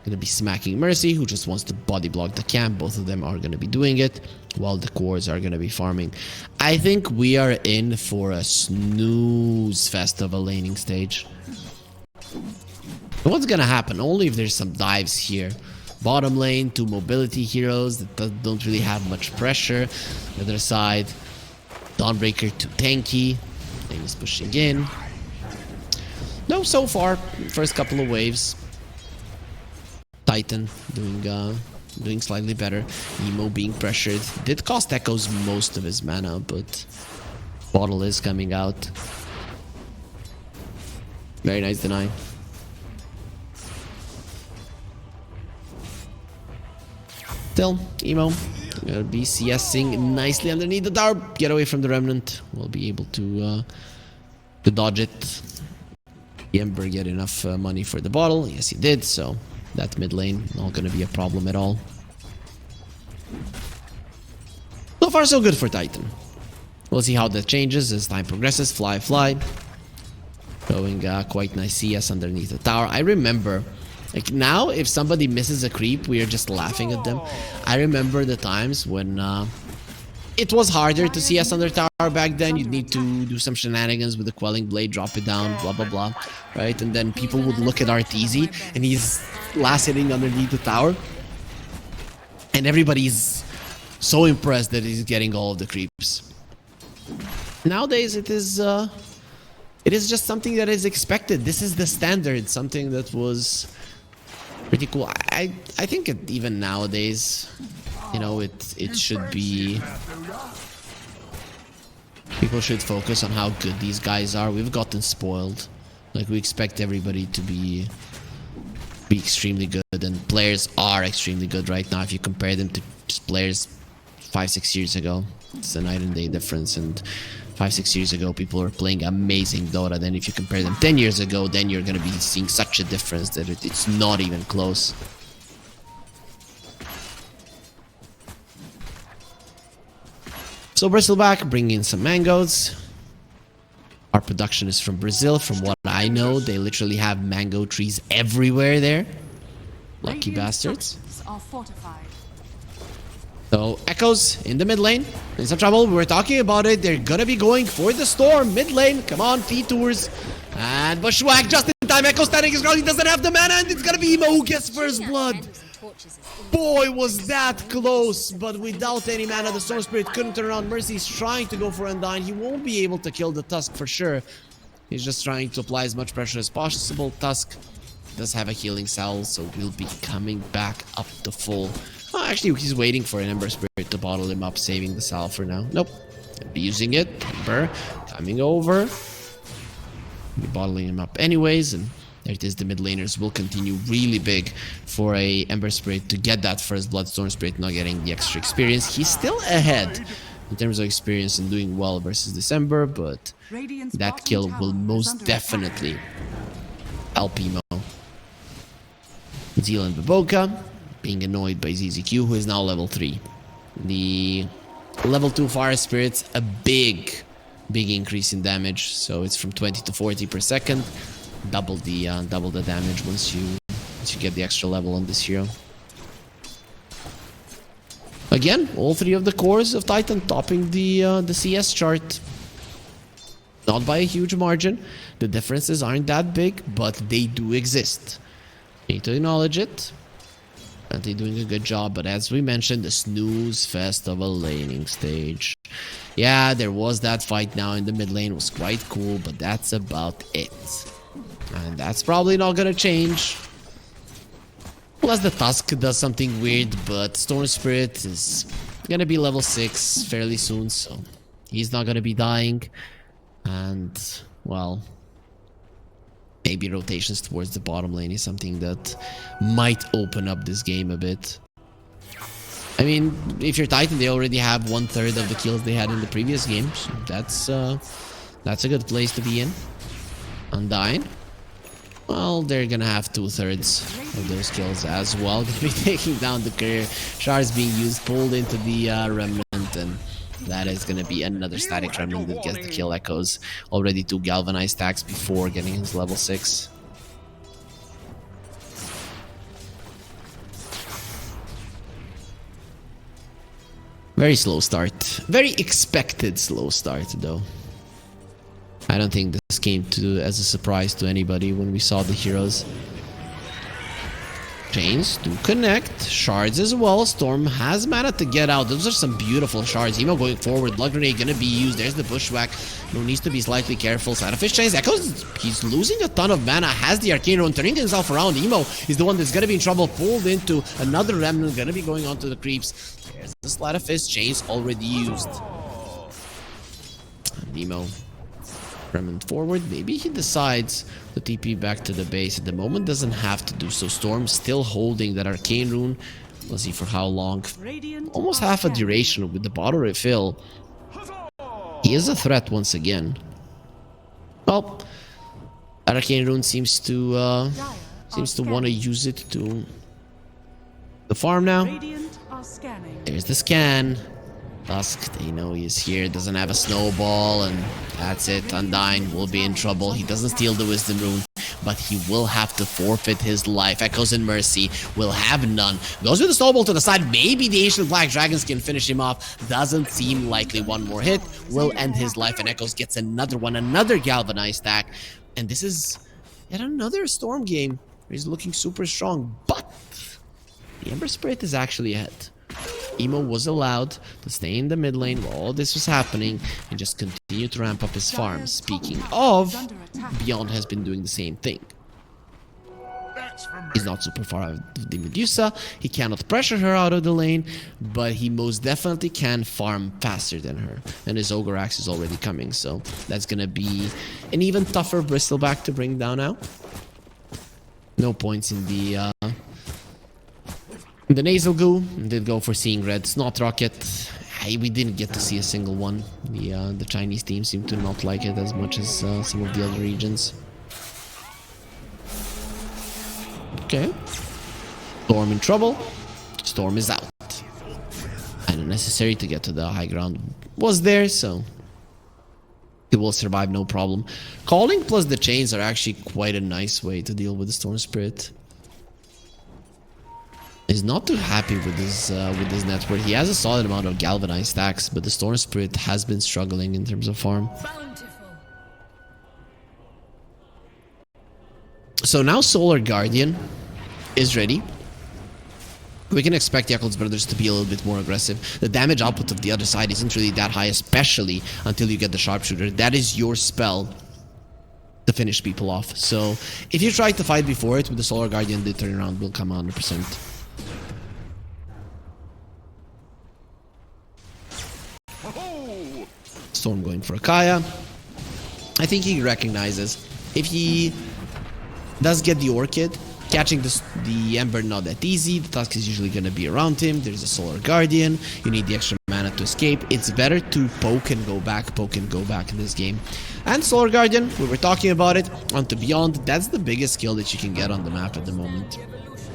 S1: gonna be smacking Mercy, who just wants to body block the camp. Both of them are gonna be doing it, while the cores are gonna be farming. I think we are in for a snooze fest of a laning stage. What's gonna happen? Only if there's some dives here. Bottom lane, 2 mobility heroes that don't really have much pressure. The other side, Dawnbreaker, 2 tanky. Lane is pushing in. No, so far, first couple of waves. Titan doing slightly better. Emo being pressured. Did cost Echoes most of his mana, but Bottle is coming out. Very nice deny. Still, Emo gonna be CSing nicely underneath the tower. Get away from the Remnant. We'll be able to dodge it. The Ember get enough money for the bottle. Yes, he did. So that mid lane not gonna be a problem at all. So far, so good for Titan. We'll see how that changes as time progresses. Fly. Going quite nice CS underneath the tower. I remember, like, now if somebody misses a creep, we are just laughing at them. I remember the times when it was harder to CS under tower back then. You'd need to do some shenanigans with the quelling blade, drop it down, blah blah blah, right? And then people would look at Arteezy, and he's last hitting underneath the tower, and everybody's so impressed that he's getting all of the creeps. Nowadays, it is just something that is expected. This is the standard, something that was pretty cool. I think even nowadays, you know, it should be. People should focus on how good these guys are. We've gotten spoiled. Like, we expect everybody to be extremely good, and players are extremely good right now. If you compare them to just players 5-6 years ago, it's a night and day difference. And 5-6 years ago, people were playing amazing Dota. Then if you compare them 10 years ago, then you're gonna be seeing such a difference that it's not even close. So Bristleback, bringing in some mangoes. Our production is from Brazil. From what I know, they literally have mango trees everywhere there. Lucky bastards.
S2: Are fortified.
S1: So Echoes in the mid lane. In some trouble. We were talking about it. They're gonna be going for the storm. Mid lane. Come on, feed tours. And Bushwhack just in time. Echo standing his ground. He doesn't have the mana, and it's gonna be Emo who gets first blood. Boy, was that close, but without any mana, the Storm Spirit couldn't turn around. Mercy's trying to go for Undyne. He won't be able to kill the Tusk for sure. He's just trying to apply as much pressure as possible. Tusk does have a healing cell, so will be coming back up to full. Oh, actually, he's waiting for an Ember Spirit to bottle him up, saving the cell for now. Nope. Be using it. Ember coming over. Be bottling him up anyways, and there it is. The mid laners will continue really big for a Ember Spirit to get that first blood. Storm Spirit not getting the extra experience. He's still ahead in terms of experience and doing well versus this Ember, but that kill will most definitely help Emo. Zealand Baboka being annoyed by ZZQ, who is now level 3. The level 2 Fire Spirit's a big increase in damage, so it's from 20 to 40 per second. Double the damage once you get the extra level on this hero. Again, all 3 of the cores of Titan topping the CS chart. Not by a huge margin. The differences aren't that big, but they do exist. Need to acknowledge it. And they're doing a good job, but as we mentioned, the snooze fest of a laning stage. Yeah, there was that fight now in the mid lane. It was quite cool, but that's about it. And that's probably not gonna change. Unless the Tusk does something weird, but Storm Spirit is gonna be level 6 fairly soon, so he's not gonna be dying. And, well, maybe rotations towards the bottom lane is something that might open up this game a bit. I mean, if you're Titan, they already have 1/3 of the kills they had in the previous game, so that's a good place to be in. Undyne. Well, they're gonna have 2/3 of those kills as well. Gonna be taking down the career. Shards being used, pulled into the Remnant, and that is gonna be another static Remnant that gets the kill. Echoes already 2 galvanized stacks before getting his level 6. Very slow start. Very expected slow start, though. I don't think this came as a surprise to anybody when we saw the heroes. Chains do connect. Shards as well. Storm has mana to get out. Those are some beautiful shards. Emo going forward. Blood Grenade gonna be used. There's the Bushwhack. No, needs to be slightly careful. Side of Fish Chains. Echoes, he's losing a ton of mana. Has the Arcane Rune, turning himself around. Emo is the one that's gonna be in trouble. Pulled into another Remnant. Gonna be going onto the creeps. There's the Sleight of Fist. Chains already used. And Emo Remnant forward. Maybe he decides to TP back to the base. At the moment, doesn't have to do so. Storm still holding that Arcane Rune. Let's see for how long. Almost half a duration with the bottle refill. He is a threat once again. Well, Arcane Rune seems to want to use it to the farm now. There's the scan. Tusk, they know he's here, doesn't have a snowball, and that's it. Undyne will be in trouble. He doesn't steal the Wisdom Rune. but he will have to forfeit his life. Echoes and Mercy will have none. Goes with the snowball to the side. Maybe the Ancient Black Dragons can finish him off. Doesn't seem likely. One more hit will end his life, and Echoes gets another one, another galvanized stack. And this is yet another Storm game. He's looking super strong, but the Ember Spirit is actually ahead. Emo was allowed to stay in the mid lane while all this was happening and just continue to ramp up his farm. Speaking of, Beyond has been doing the same thing. He's not super far out of the Medusa. He cannot pressure her out of the lane, but he most definitely can farm faster than her. And his Ogre Axe is already coming, so that's gonna be an even tougher Bristleback to bring down now. No points in the Nasal Goo. Did go for Seeing Red. Snot Rocket. We didn't get to see a single one. The Chinese team seemed to not like it as much as some of the other regions. Okay. Storm in trouble. Storm is out. And unnecessary to get to the high ground was there, so he will survive no problem. Calling plus the chains are actually quite a nice way to deal with the Storm Spirit. He's not too happy with his network. He has a solid amount of galvanized stacks, but the Storm Spirit has been struggling in terms of farm. So now Solar Guardian is ready. We can expect Yakult's brothers to be a little bit more aggressive. The damage output of the other side isn't really that high, especially until you get the Sharpshooter. That is your spell to finish people off. So if you try to fight before it with the Solar Guardian, the turnaround will come 100%. Storm going for a Kaya. I think he recognizes if he does get the Orchid, catching the Ember not that easy. The task is usually going to be around him. There's a Solar Guardian. You need the extra mana to escape. It's better to poke and go back in this game. And Solar Guardian, we were talking about it, onto Beyond. That's the biggest skill that you can get on the map at the moment.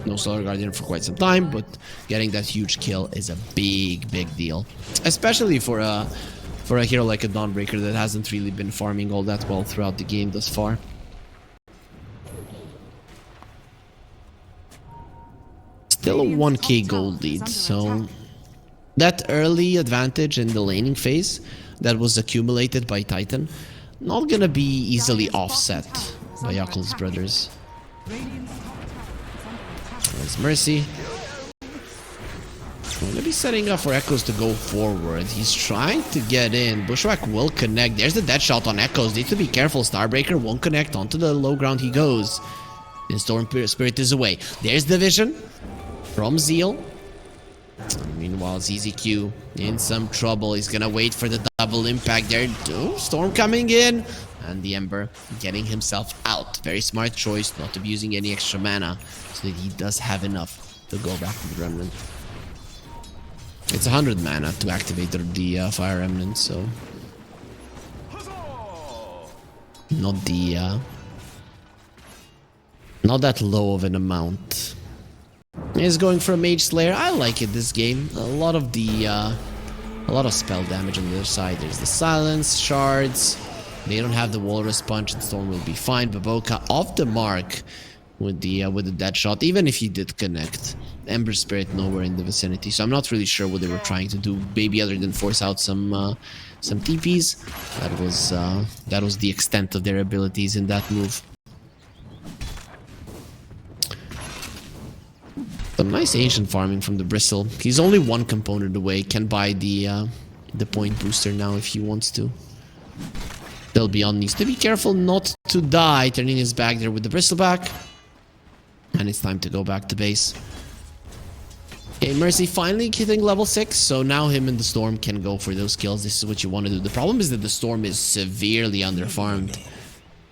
S1: No Solar Guardian for quite some time, but getting that huge kill is a big deal. Especially for a hero like a Dawnbreaker that hasn't really been farming all that well throughout the game thus far. Still a 1k gold lead, so that early advantage in the laning phase that was accumulated by Titan, not gonna be easily offset by Yakult's brothers. There's Mercy. We're gonna be setting up for Echoes to go forward. He's trying to get in. Bushwhack will connect. There's the dead shot on Echoes. Need to be careful. Starbreaker won't connect. Onto the low ground he goes. And Storm Spirit is away. There's the vision from Zeal. Meanwhile, ZZQ in some trouble. He's gonna wait for the double impact there. Storm coming in. And the Ember getting himself out. Very smart choice, not abusing any extra mana, so that he does have enough to go back to the Remnant. It's 100 mana to activate the Fire Remnant, so not that low of an amount. He's going for a Mage Slayer. I like it this game. A lot of spell damage on the other side. There's the Silence, Shards. They don't have the Walrus Punch, and Storm will be fine. Baboka off the mark with the dead shot, even if he did connect. Ember Spirit nowhere in the vicinity, so I'm not really sure what they were trying to do, maybe other than force out some TPs. That was the extent of their abilities in that move. Some nice ancient farming from the Bristle. He's only one component away, can buy the point booster now if he wants to. Still Beyond needs to be careful not to die, turning his back there with the Bristleback. And it's time to go back to base. Okay, Mercy finally hitting level 6, so now him and the Storm can go for those kills. This is what you want to do. The problem is that the Storm is severely underfarmed.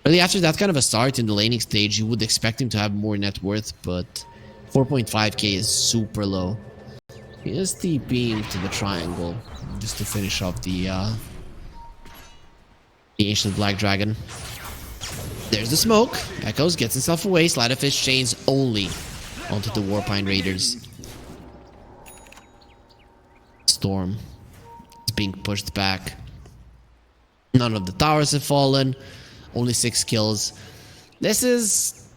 S1: Really, after that kind of a start in the laning stage, you would expect him to have more net worth, but 4.5k is super low. He is TPing to the triangle just to finish off the Ancient Black Dragon. There's the smoke. Echoes gets himself away. Sleight of Fist chains only onto the Warpine Raiders. Storm is being pushed back. None of the towers have fallen. Only 6 kills. This is,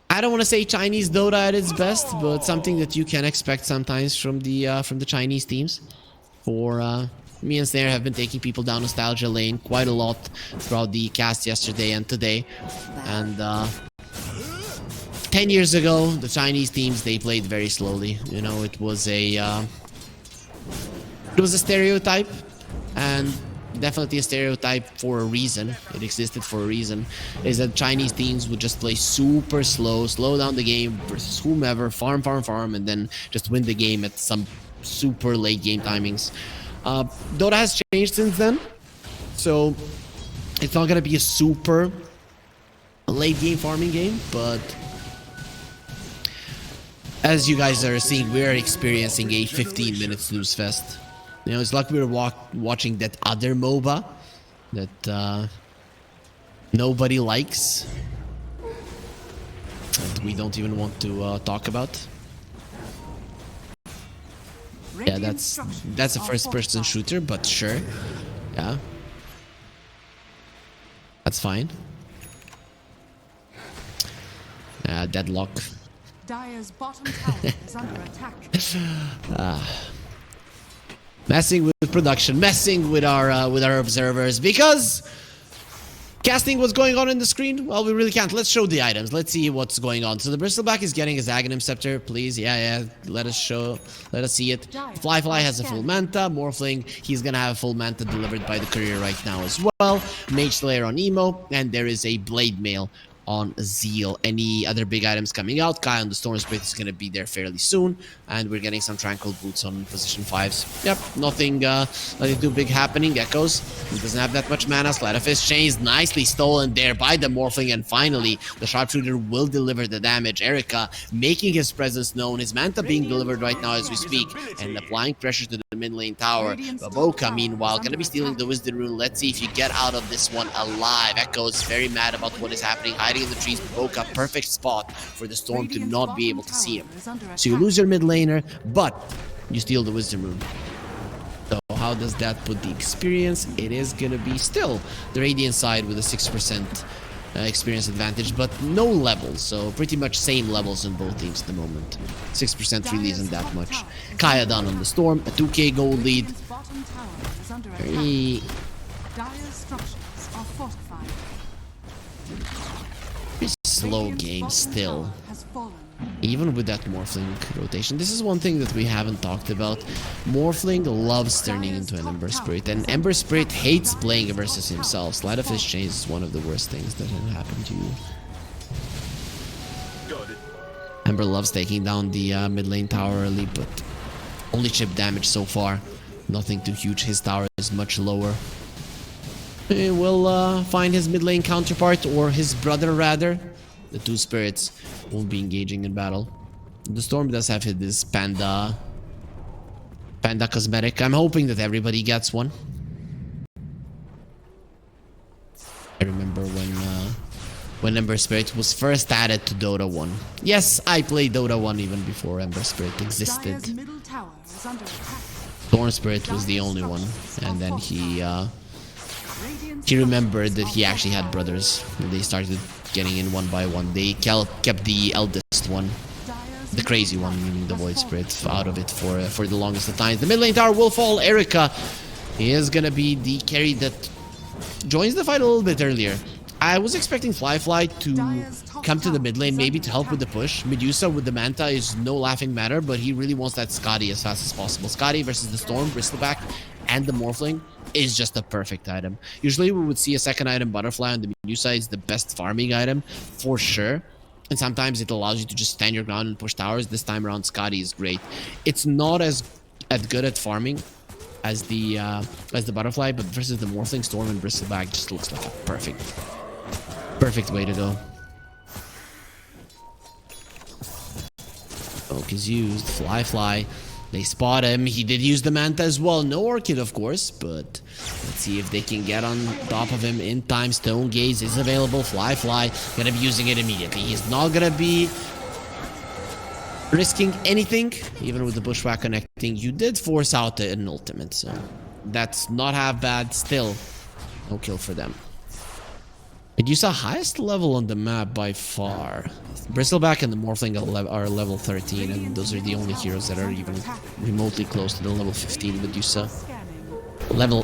S1: I don't want to say Chinese Dota at its best, but something that you can expect sometimes from the Chinese teams. For me and Snare have been taking people down nostalgia lane quite a lot throughout the cast yesterday and today. And 10 years ago, the Chinese teams, they played very slowly. You know, it was a stereotype, and definitely a stereotype for a reason. It existed for a reason. Is that Chinese teams would just play super slow, slow down the game versus whomever, farm, and then just win the game at some super late game timings. Dota has changed since then, so it's not gonna be a super late game farming game, but as you guys are seeing, we're experiencing a 15-minute snooze fest. You know, it's like we were watching that other MOBA that nobody likes, that we don't even want to talk about. Yeah, that's a first-person shooter, but sure, yeah, that's fine. Deadlock.
S2: Dire's bottom tower is under attack.
S1: Messing with production, messing with our observers, because casting what's going on in the screen. Well, we really can't. Let's show the items. Let's see what's going on. So the Bristleback is getting his Aghanim Scepter, please. Yeah. Let us see it. Fly has a full Manta. Morphling, he's gonna have a full Manta delivered by the courier right now as well. Mage Slayer on Emo, and there is a Blade Mail on Zeal. Any other big items coming out? Kai on the Storm Spirit is going to be there fairly soon, and we're getting some Tranquil Boots on position 5s. Yep, nothing too big happening. Echoes, he doesn't have that much mana. Sleight of Fist Chains, nicely stolen there by the Morphling, and finally the Sharpshooter will deliver the damage. Erika making his presence known, his Manta being delivered right now as we speak, and applying pressure to the mid lane tower. Baboka, meanwhile, going to be stealing the Wisdom Rune. Let's see if you get out of this one alive. Echoes very mad about what is happening, hiding in the trees. Baboka, perfect spot for the Storm to not be able to see him. So you lose your mid laner, but you steal the Wisdom Rune. So how does that put the experience? It is gonna be still the Radiant side with a 6% experience advantage, but no levels, so pretty much same levels in both teams at the moment. 6% really isn't that much. Kaya down on the Storm, a 2k gold lead. Very slow game still, even with that Morphling rotation. This is one thing that we haven't talked about. Morphling loves turning into an Ember Spirit, and Ember Spirit hates playing versus himself. Sleight of Fist Chains is one of the worst things that can happen to you. Ember loves taking down the mid lane tower early, but only chip damage so far. Nothing too huge. His tower is much lower. He will find his mid lane counterpart, or his brother rather. The two spirits won't be engaging in battle. The Storm does have this Panda cosmetic. I'm hoping that everybody gets one. I remember when Ember Spirit was first added to Dota 1. Yes, I played Dota 1 even before Ember Spirit existed. Storm Spirit was the only one, and then he remembered that he actually had brothers, and they started getting in one by one. They kept the eldest one, the crazy one, meaning the Void Spirit, out of it for the longest of time. The mid lane tower will fall. Erika is gonna be the carry that joins the fight a little bit earlier. I was expecting Fly to come to the mid lane, maybe to help with the push. Medusa with the Manta is no laughing matter, but he really wants that Skadi as fast as possible. Skadi versus the Storm, Bristleback, and the Morphling is just a perfect item. Usually we would see a second item, Butterfly, on the Medusa is the best farming item, for sure. And sometimes it allows you to just stand your ground and push towers. This time around, Skadi is great. It's not as good at farming as the Butterfly, but versus the Morphling, Storm, and Bristleback just looks like a perfect way to go. Poke is used. Fly. They spot him. He did use the Manta as well. No Orchid, of course, but let's see if they can get on top of him in time. Stone Gaze is available. Fly. Gonna be using it immediately. He's not gonna be risking anything, even with the Bushwhack connecting. You did force out an ultimate, so that's not half bad. Still, no kill for them. Medusa highest level on the map by far. Bristleback and the Morphling are level 13, and those are the only heroes that are even remotely close to the level 15 Medusa.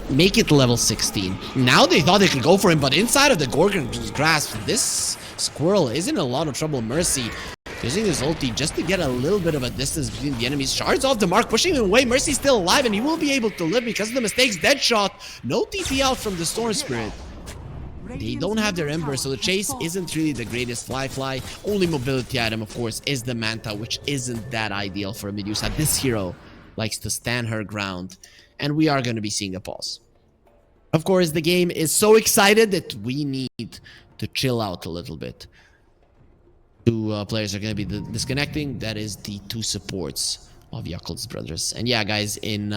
S1: Make it level 16. Now they thought they could go for him, but inside of the Gorgon's grasp, this squirrel is in a lot of trouble. Mercy using his ulti just to get a little bit of a distance between the enemies. Shards off the mark, pushing him away. Mercy's still alive, and he will be able to live because of the mistakes. Deadshot. No TP out from the Storm Spirit. They don't have their Ember, so the chase isn't really the greatest fly. Only mobility item, of course, is the Manta, which isn't that ideal for Medusa. This hero likes to stand her ground, and we are going to be seeing a pause. Of course, the game is so excited that we need to chill out a little bit. Two players are going to be disconnecting. That is the two supports of Yakult's brothers. And yeah, guys, in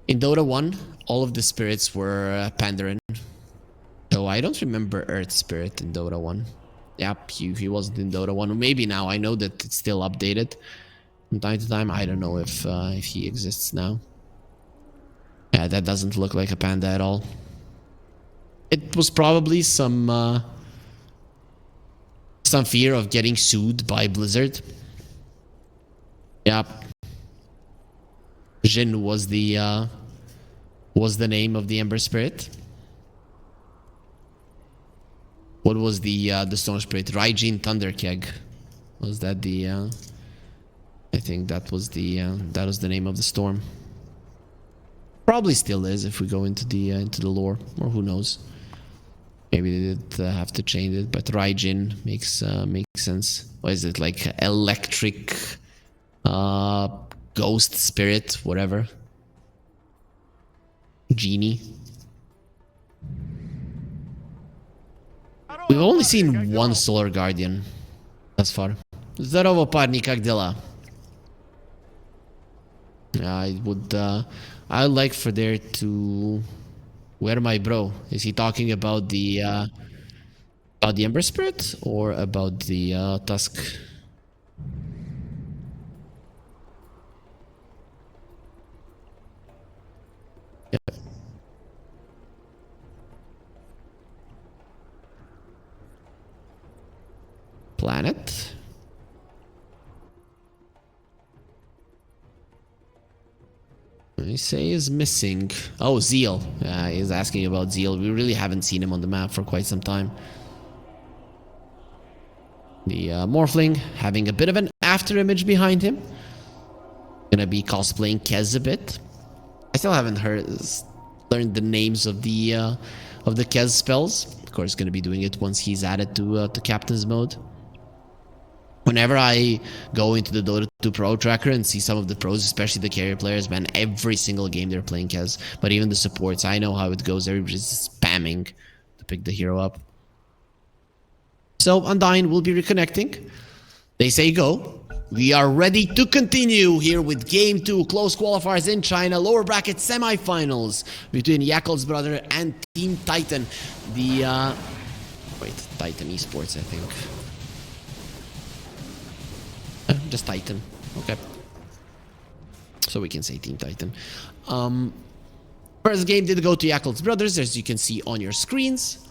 S1: Dota 1, all of the spirits were Pandaren. So I don't remember Earth Spirit in Dota 1. Yep, he wasn't in Dota 1. Maybe now. I know that it's still updated from time to time. I don't know if he exists now. Yeah, that doesn't look like a panda at all. It was probably some fear of getting sued by Blizzard. Yep. Jin was the name of the Ember Spirit. What was the Storm Spirit? Raijin Thunderkeg. Was that the I think that was the name of the storm. Probably still is if we go into the lore, or who knows. Maybe they did have to change it, but Raijin makes sense. What is it, like electric ghost spirit, whatever. Genie. We've only seen one Solar Guardian thus far. Здорово, парни, как дела? I would like for there to... Where my bro? Is he talking about the Ember Spirit or about the Tusk? Yep. Planet. I say is missing. Oh, Zeal. He's asking about Zeal. We really haven't seen him on the map for quite some time. The Morphling having a bit of an after image behind him. Gonna be cosplaying Kez a bit. I still haven't learned the names of the Kez spells. Of course, gonna be doing it once he's added to Captain's mode. Whenever I go into the Dota2 Pro tracker and see some of the pros, especially the carrier players, man, every single game they're playing Kez. But even the supports, I know how it goes. Everybody's spamming to pick the hero up. So, Undyne will be reconnecting. They say go. We are ready to continue here with Game 2, close qualifiers in China, lower bracket semifinals between Yakult's brother and Team Titan. The, wait, Titan Esports, I think. Just Titan. Okay. So we can say Team Titan. First game did go to Yakult's brothers, as you can see on your screens.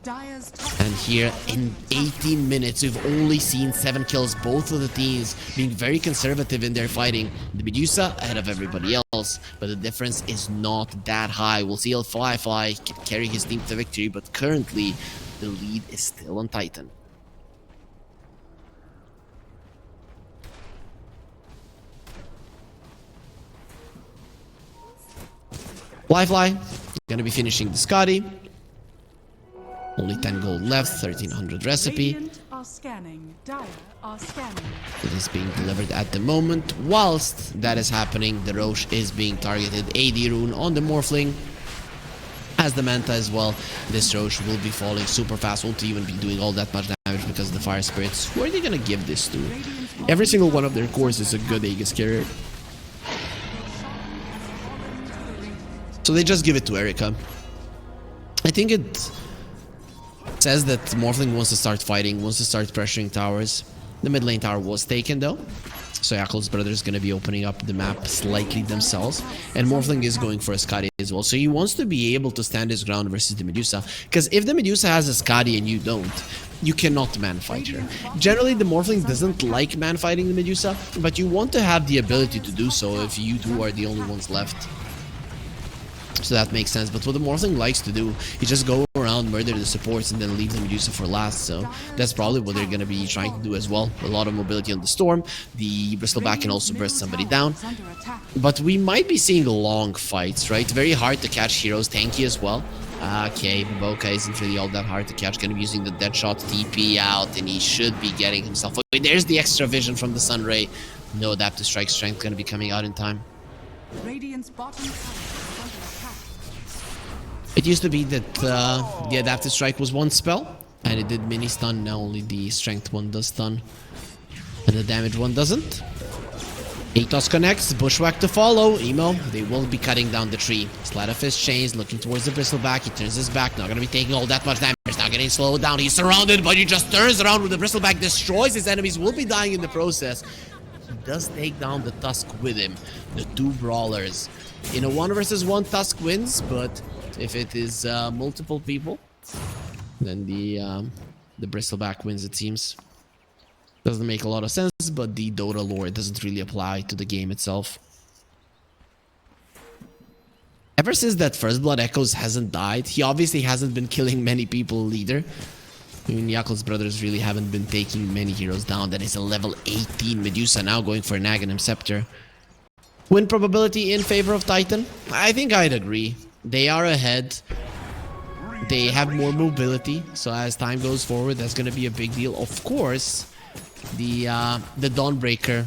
S1: And here in 18 minutes, we've only seen 7 kills. Both of the teams being very conservative in their fighting. The Medusa ahead of everybody else, but the difference is not that high. We'll see Fly carry his team to victory, but currently the lead is still on Titan. Fly gonna be finishing the Scotty. Only 10 gold left, 1300 recipe. It is being delivered at the moment. Whilst that is happening, the Roche is being targeted. AD rune on the Morphling. As the Manta as well. This Roche will be falling super fast. Won't even be doing all that much damage because of the Fire Spirits. Who are they gonna give this to? Every single one of their cores is a good Aegis carrier. So they just give it to Erika. I think it says that Morphling wants to start fighting, wants to start pressuring towers. The mid lane tower was taken though. So Yakult's brother is going to be opening up the map slightly themselves. And Morphling is going for a Skadi as well. So he wants to be able to stand his ground versus the Medusa. Because if the Medusa has a Skadi and you don't, you cannot man fight her. Generally, the Morphling doesn't like man fighting the Medusa, but you want to have the ability to do so if you two are the only ones left. So that makes sense. But what the Morphling likes to do is just go around, murder the supports, and then leave the Medusa for last. So that's probably what they're going to be trying to do as well. A lot of mobility on the Storm. The Bristleback can also burst somebody down. But we might be seeing long fights, right? Very hard to catch heroes. Tanky as well. Okay, Boca isn't really all that hard to catch. Going to be using the Deadshot TP out, and he should be getting himself... Okay, there's the extra vision from the Sunray. No Adaptive Strike Strength going to be coming out in time.
S2: Radiant's bottom tower is under attack.
S1: It used to be that the Adaptive Strike was one spell, and it did mini stun. Now only the Strength one does stun, and the damage one doesn't. Atos connects, Bushwhack to follow. Emo, they will be cutting down the tree. Sleight of Fist chains, looking towards the Bristleback. He turns his back, not going to be taking all that much damage. Now getting slowed down. He's surrounded, but he just turns around with the Bristleback, destroys his enemies, will be dying in the process. He does take down the Tusk with him. The two brawlers. In a 1 versus 1, Tusk wins, but if it is multiple people, then the Bristleback wins, it seems. Doesn't make a lot of sense, but the Dota lore doesn't really apply to the game itself. Ever since that First Blood Echoes hasn't died, he obviously hasn't been killing many people either. I mean, Yakult's brothers really haven't been taking many heroes down. That is a level 18 Medusa now going for an Aghanim Scepter. Win probability in favor of Titan? I think I'd agree. They are ahead. They have more mobility, so as time goes forward, that's going to be a big deal. Of course, the Dawnbreaker,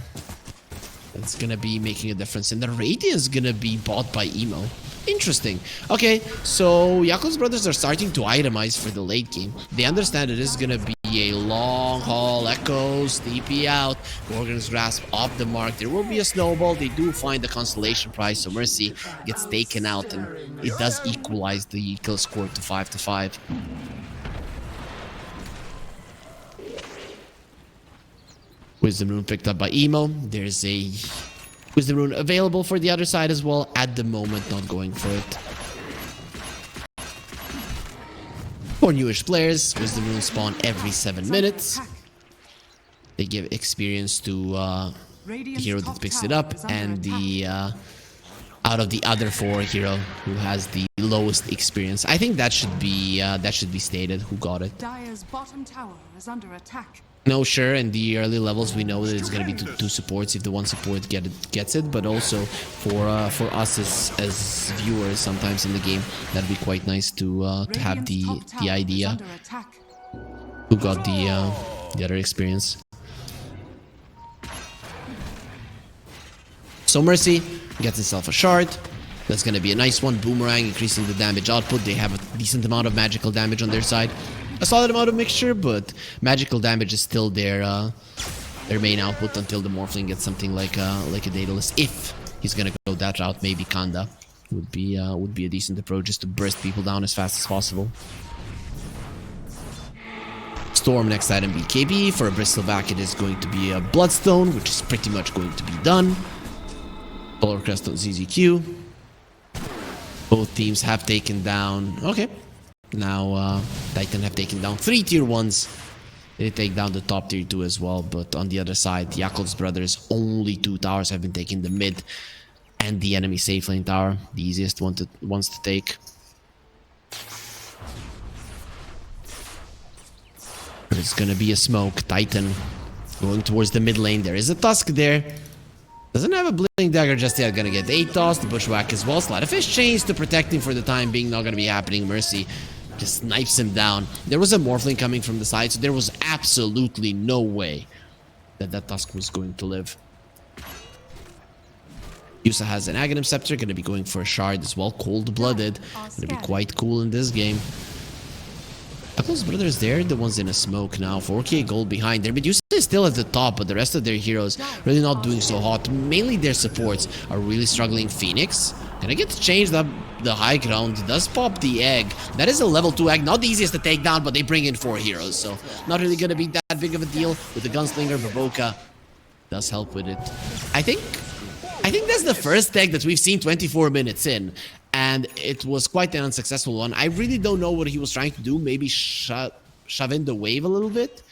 S1: that's going to be making a difference. And the Radiant is going to be bought by Emo. Interesting. Okay, so Yakult's brothers are starting to itemize for the late game. They understand it is going to be a long haul. Echoes, TP out, Gorgon's Grasp off the mark. There will be a snowball. They do find the constellation prize, so Mercy gets taken out, and it does equalize the kill score to 5-5. Wisdom Rune picked up by Emo. There's a Wisdom Rune available for the other side as well. At the moment, not going for it. For newish players, Wisdom Rune spawn every 7 minutes. They give experience to the hero that picks it up, and the out of the other 4 hero who has the lowest experience. I think that should be stated who got it.
S2: Dire's bottom tower is under attack.
S1: No, sure, in the early levels we know that it's going to be two supports if the one support gets it, but also for us as viewers sometimes in the game, that'd be quite nice to have the idea who got the other experience. So Mercy gets himself a shard. That's going to be a nice one. Boomerang, increasing the damage output. They have a decent amount of magical damage on their side. A solid amount of mixture, but magical damage is still their main output until the Morphling gets something like a Daedalus. If he's gonna go that route, maybe Kanda would be a decent approach, just to burst people down as fast as possible. Storm next item BKB. For a Bristleback, it is going to be a Bloodstone, which is pretty much going to be done. Polar Crest on ZZQ. Both teams have taken down. Okay. Now, Titan have taken down 3 tier 1s. They take down the top tier 2 as well, but on the other side, Yakult's brothers, only 2 towers have been taken, the mid and the enemy safe lane tower, the easiest ones to take. But it's gonna be a smoke. Titan going towards the mid lane. There is a Tusk there. Doesn't have a Blink Dagger just yet. Gonna get Atos, the Bushwhack as well. Sleight of Fist chains to protect him for the time being. Not gonna be happening. Mercy just snipes him down. There was a Morphling coming from the side, so there was absolutely no way that Tusk was going to live. Yusa has an Aghanim Scepter, gonna be going for a shard as well. Cold-blooded. Gonna be quite cool in this game. Yakult's brothers, they're the ones in a smoke now. 4k gold behind. Their Medusa is still at the top, but the rest of their heroes really not doing so hot. Mainly their supports are really struggling. Phoenix gonna get to change the high ground. Does pop the egg. That is a level 2 egg. Not the easiest to take down, but they bring in 4 heroes. So not really gonna be that big of a deal with the Gunslinger, Baboka. does help with it. I think that's the first tech that we've seen 24 minutes in, and it was quite an unsuccessful one. I really don't know what he was trying to do. Maybe shove in the wave a little bit,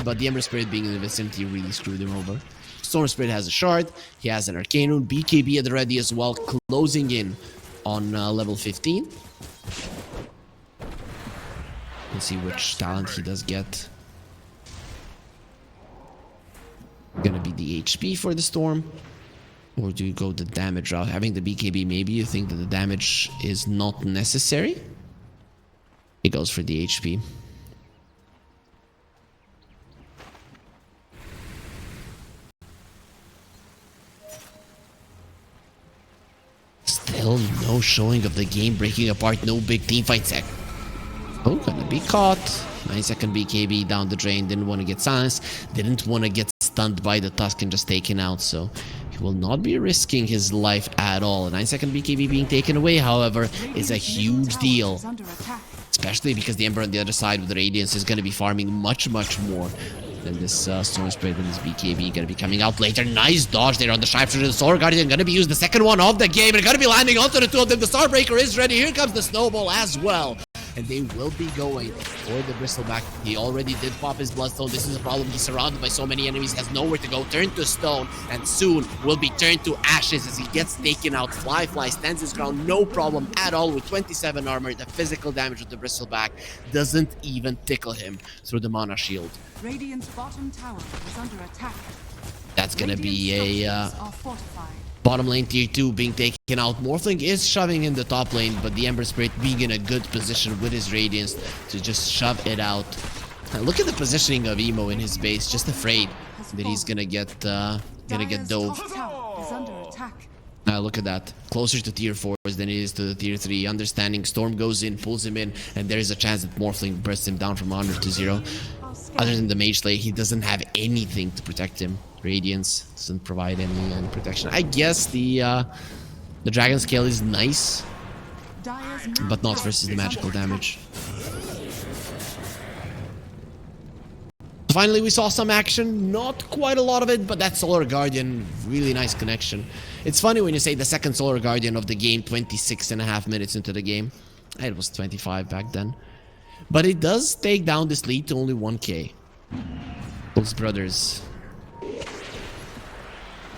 S1: but the Ember Spirit being in the vicinity really screwed him over. Storm Spirit has a shard. He has an Arcane Rune. BKB at the ready as well, closing in on level 15. Let's see which talent he does get. Gonna be the HP for the Storm. Or do you go the damage route? Having the BKB, maybe you think that the damage is not necessary? He goes for the HP. Still no showing of the game breaking apart. No big team fights. Oh, gonna be caught. 9-second BKB down the drain. Didn't want to get silenced. Didn't want to get stunned by the Tusk and just taken out. So he will not be risking his life at all. A 9-second BKB being taken away, however, is a huge deal. Especially because the Ember on the other side with the Radiance is going to be farming much more than this Storm Spirit and this BKB. Going to be coming out later. Nice dodge there on the Sharpshooter. The Solar Guardian going to be used, the second one of the game. And going to be landing onto the two of them. The Starbreaker is ready. Here comes the Snowball as well. And they will be going for the Bristleback. He already did pop his Bloodstone. This is a problem. He's surrounded by so many enemies, has nowhere to go. Turned to stone, and soon will be turned to ashes as he gets taken out. Fly stands his ground, no problem at all with 27 armor. The physical damage of the Bristleback doesn't even tickle him through the mana shield.
S2: Radiant's bottom tower is under attack.
S1: That's gonna be a
S2: Structures are fortified.
S1: bottom lane tier 2 being taken out. Morphling is shoving in the top lane, but the Ember Spirit being in a good position with his Radiance to just shove it out. And look at the positioning of Emo in his base, just afraid that he's gonna get
S2: Dire's
S1: dove.
S2: top tower is under attack.
S1: Look at that. Closer to tier 4s than it is to the tier 3. Understanding Storm goes in, pulls him in, and there is a chance that Morphling bursts him down from 100 to 0. Other than the Mage Slay, he doesn't have anything to protect him. Radiance doesn't provide any protection. I guess the Dragon Scale is nice,
S2: Dire's
S1: but not versus the magical damage. Finally, we saw some action. Not quite a lot of it, but that Solar Guardian, really nice connection. It's funny when you say the second Solar Guardian of the game, 26.5 minutes into the game. It was 25 back then. But it does take down this lead to only 1k. Those brothers.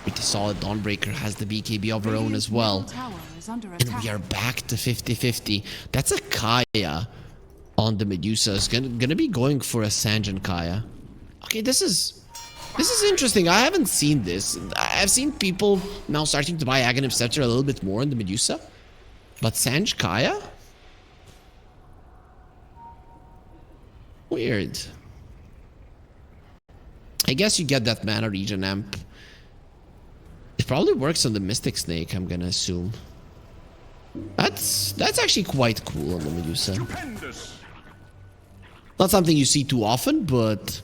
S1: Pretty solid. Dawnbreaker has the BKB of her own as well.
S2: tower is under
S1: And
S2: attack.
S1: we are back to 50-50. That's a Kaya on the Medusa. It's gonna be going for a Sanjin Kaya. Okay, this is interesting. I haven't seen this. I've seen people now starting to buy Aghanim Scepter a little bit more on the Medusa. But Sanj Kaya? Weird. I guess you get that mana regen amp. It probably works on the Mystic Snake, I'm gonna assume. That's actually quite cool on the Medusa.
S4: Stupendous.
S1: Not something you see too often, but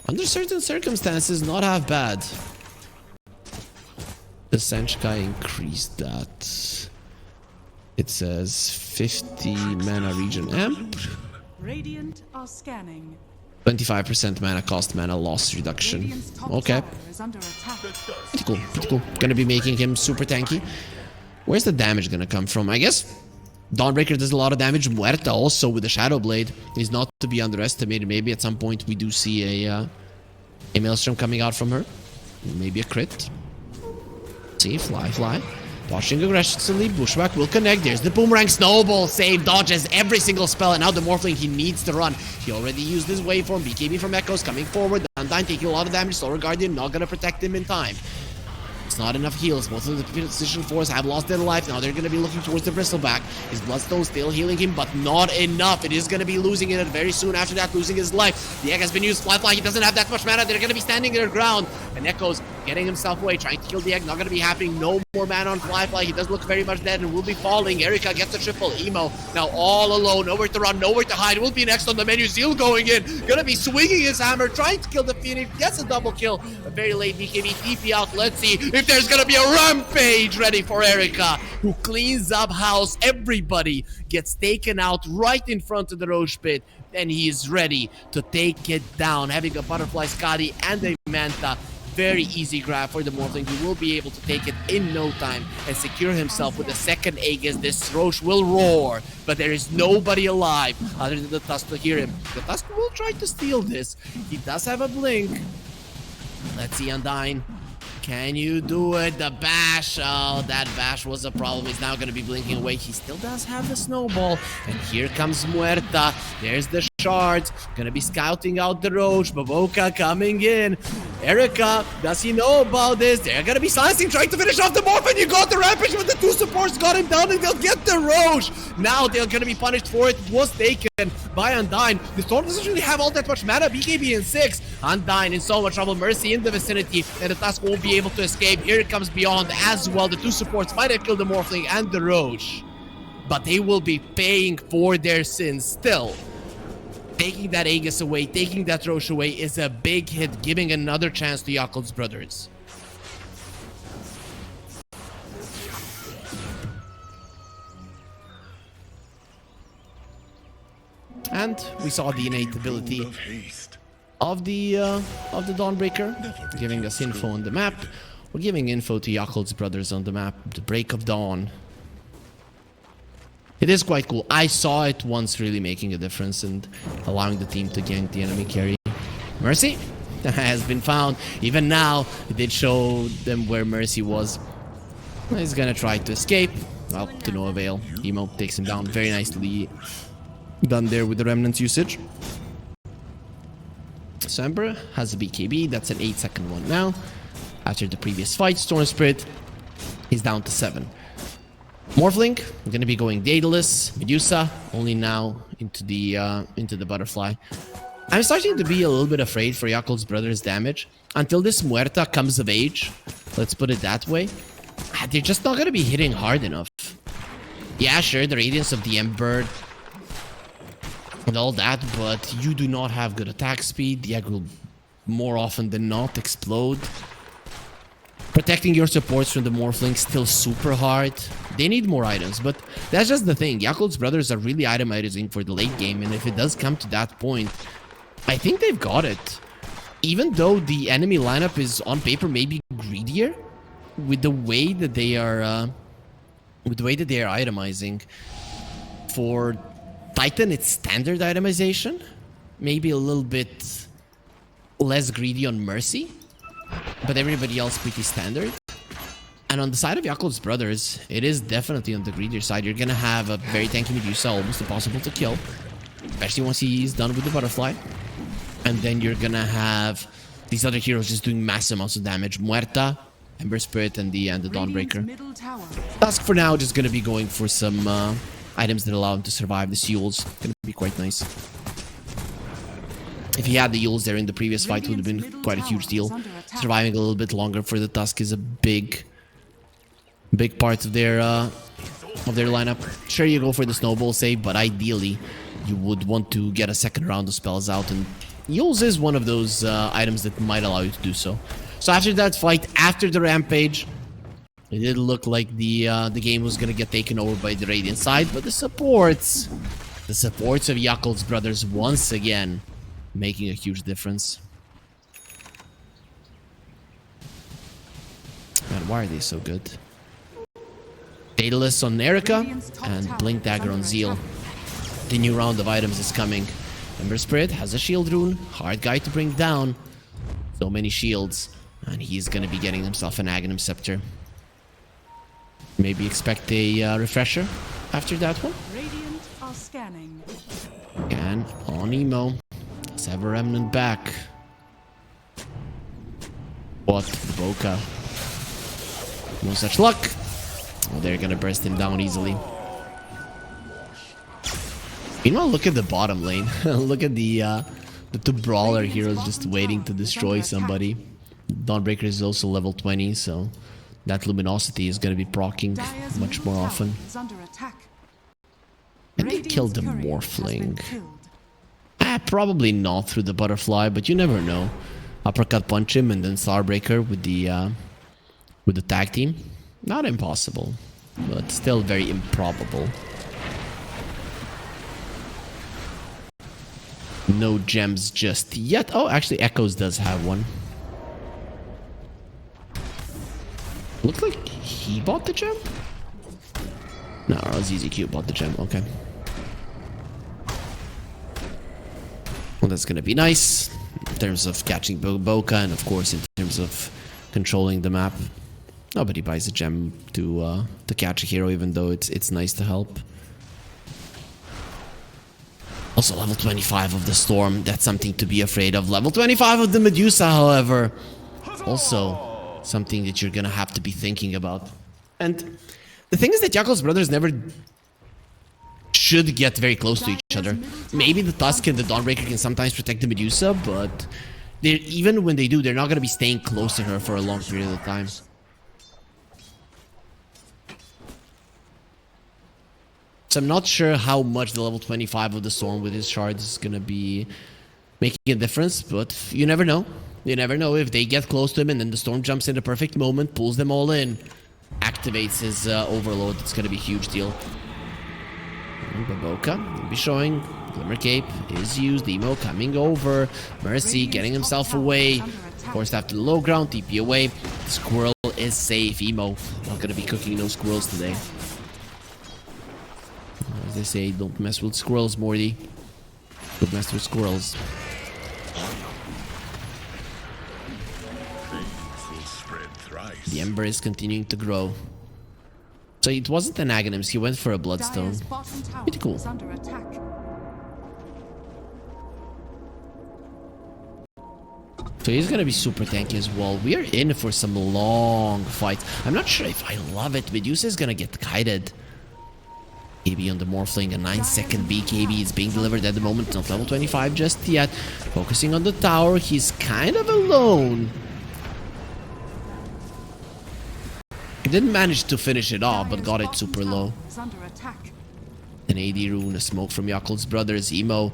S1: under certain circumstances, not half bad. The Senshkai increased that. It says 50 mana regen amp.
S2: Radiant are scanning.
S1: 25% mana cost, mana loss reduction.
S2: Radiant's top
S1: Okay.
S2: tower is under attack.
S1: Pretty cool, pretty cool. Gonna be making him super tanky. Where's the damage gonna come from? I guess Dawnbreaker does a lot of damage. Muerta also with the Shadow Blade is not to be underestimated. Maybe at some point we do see a Maelstrom coming out from her. Maybe a crit. See, fly. Watching aggressively, Bushwhack will connect. There's the Boomerang. Snowball save, dodges every single spell, and now the Morphling, he needs to run. He already used his waveform. BKB from Echoes coming forward. Undyne taking a lot of damage. Solar Guardian not gonna protect him in time. It's not enough heals. Most of the Precision Force have lost their life. Now they're going to be looking towards the Bristleback. His Bloodstone still healing him, but not enough. It is going to be losing it very soon after that, losing his life. The egg has been used. Fly. He doesn't have that much mana. They're going to be standing their ground. And Echoes getting himself away, trying to kill the egg. Not going to be happening. No more mana on Fly. He does look very much dead and will be falling. Erika gets a triple. Emo now all alone. Nowhere to run, nowhere to hide. Will be next on the menu. Zeal going in. Going to be swinging his hammer, trying to kill the Phoenix. Gets a double kill. A very late BKB TP out. Let's see if there's going to be a rampage ready for Erika, who cleans up house. Everybody gets taken out right in front of the Roche Pit. Then he is ready to take it down. Having a Butterfly Scotty and a Manta, very easy grab for the Morphling. He will be able to take it in no time and secure himself with the second Aegis. This Roche will roar, but there is nobody alive other than the Tusk to hear him. The Tusk will try to steal this. He does have a blink. Let's see, Undyne. Can you do it? The bash. Oh, that bash was a problem. He's now going to be blinking away. He still does have the snowball. And here comes Muerta. There's the shards. Going to be scouting out the Roche. Baboka coming in. Erica, does he know about this? They're going to be silencing, trying to finish off the Morph. And you got the Rampage, but the two supports got him down and they'll get the Roche. Now they're going to be punished for it. It was taken by Undyne. The Storm doesn't really have all that much mana. BKB in 6. Undyne in so much trouble. Mercy in the vicinity. And the Tusk won't be able to escape. Here it comes Beyond as well. The two supports might have killed the Morphling and the Roche, but they will be paying for their sins still. Taking that Aegis away, taking that Roche away is a big hit, giving another chance to Yakult's brothers. And we saw the innate ability of the Dawnbreaker, giving us info on the map. We're giving info to Yakult's brothers on the map, the Break of Dawn. It is quite cool. I saw it once really making a difference and allowing the team to gank the enemy carry. Mercy has been found. Even now, it did show them where Mercy was. He's gonna try to escape. Well, to no avail. Emo takes him down. Very nicely done there with the Remnants usage. Ember has a BKB. That's an 8-second one now. After the previous fight, Storm Spirit is down to 7. Morphling, I'm gonna be going Daedalus, Medusa, only now into the Butterfly. I'm starting to be a little bit afraid for Yakult's brothers' damage. Until this Muerta comes of age, let's put it that way, they're just not gonna be hitting hard enough. Yeah, sure, the Radiance of the Ember and all that, but you do not have good attack speed. The egg will more often than not explode. Protecting your supports from the Morphling still super hard. They need more items, but that's just the thing. Yakult's brothers are really itemizing for the late game, and if it does come to that point, I think they've got it. Even though the enemy lineup is on paper maybe greedier with the way that they are itemizing. For Titan, it's standard itemization, maybe a little bit less greedy on Mercy, but everybody else pretty standard. And on the side of Yakult's brothers, it is definitely on the greedier side. You're gonna have a very tanky Medusa, almost impossible to kill, especially once he's done with the Butterfly. And then you're gonna have these other heroes just doing massive amounts of damage. Muerta, Ember Spirit, and the Dawnbreaker. Tusk for now just gonna be going for some items that allow him to survive. The Seals gonna be quite nice. If he had the Yules there in the previous fight, would have been quite a huge deal. Surviving a little bit longer for the Tusk is a big part of their lineup. Sure, you go for the snowball save, but ideally you would want to get a second round of spells out, and Yules is one of those items that might allow you to do so. So after that fight, after the Rampage, it did look like the game was gonna get taken over by the Radiant side, but the supports of Yakult's brothers once again making a huge difference. Man, why are they so good? Daedalus on Erica and Blink Dagger on Zeal. The new round of items is coming. Ember Spirit has a shield rune, hard guy to bring down. So many shields, and he's gonna be getting himself an Aghanim Scepter. Maybe expect a refresher after that one.
S2: Radiant are scanning.
S1: And on Emo. Let's have a Remnant back. What? Boca. No such luck. Oh, they're gonna burst him down easily. Meanwhile, look at the bottom lane. Look at the two brawler heroes just waiting to destroy somebody. Dawnbreaker is also level 20, so that luminosity is gonna be proccing much more often. And they killed the Morphling. Probably not through the Butterfly, but you never know. Uppercut punch him and then Starbreaker with the tag team. Not impossible, but still very improbable. No gems just yet. Oh, actually Echoes does have one. Looks like he bought the gem? No, ZZQ bought the gem. Okay. Well, that's gonna be nice in terms of catching Boca, and of course in terms of controlling the map. Nobody buys a gem to catch a hero, even though it's nice to help. Also, level 25 of the Storm, that's something to be afraid of. Level 25 of the Medusa, however, also something that you're gonna have to be thinking about. And the thing is that Yakult's brothers never should get very close to each other. Maybe the Tusk and the Dawnbreaker can sometimes protect the Medusa, but even when they do, they're not gonna be staying close to her for a long period of time. So I'm not sure how much the level 25 of the Storm with his shards is gonna be making a difference, but you never know. You never know if they get close to him and then the Storm jumps in the perfect moment, pulls them all in, activates his overload. It's gonna be a huge deal. Baboka will be showing. Glimmer Cape is used. Emo coming over. Mercy getting himself away. Of course, after the low ground, TP away. The squirrel is safe. Emo not gonna be cooking no squirrels today. As they say, don't mess with squirrels, Morty. Don't mess with squirrels. The Ember is continuing to grow. So it wasn't an Aghanims, he went for a Bloodstone. Pretty cool. So he's gonna be super tanky as well. We are in for some long fights. I'm not sure if I love it. Medusa is gonna get kited. KB on the Morphling, a 9-second BKB is being delivered at the moment, not level 25 just yet. Focusing on the tower, he's kind of alone. He didn't manage to finish it off, but got it super low. An AD rune, a smoke from Yakult's brothers. Emo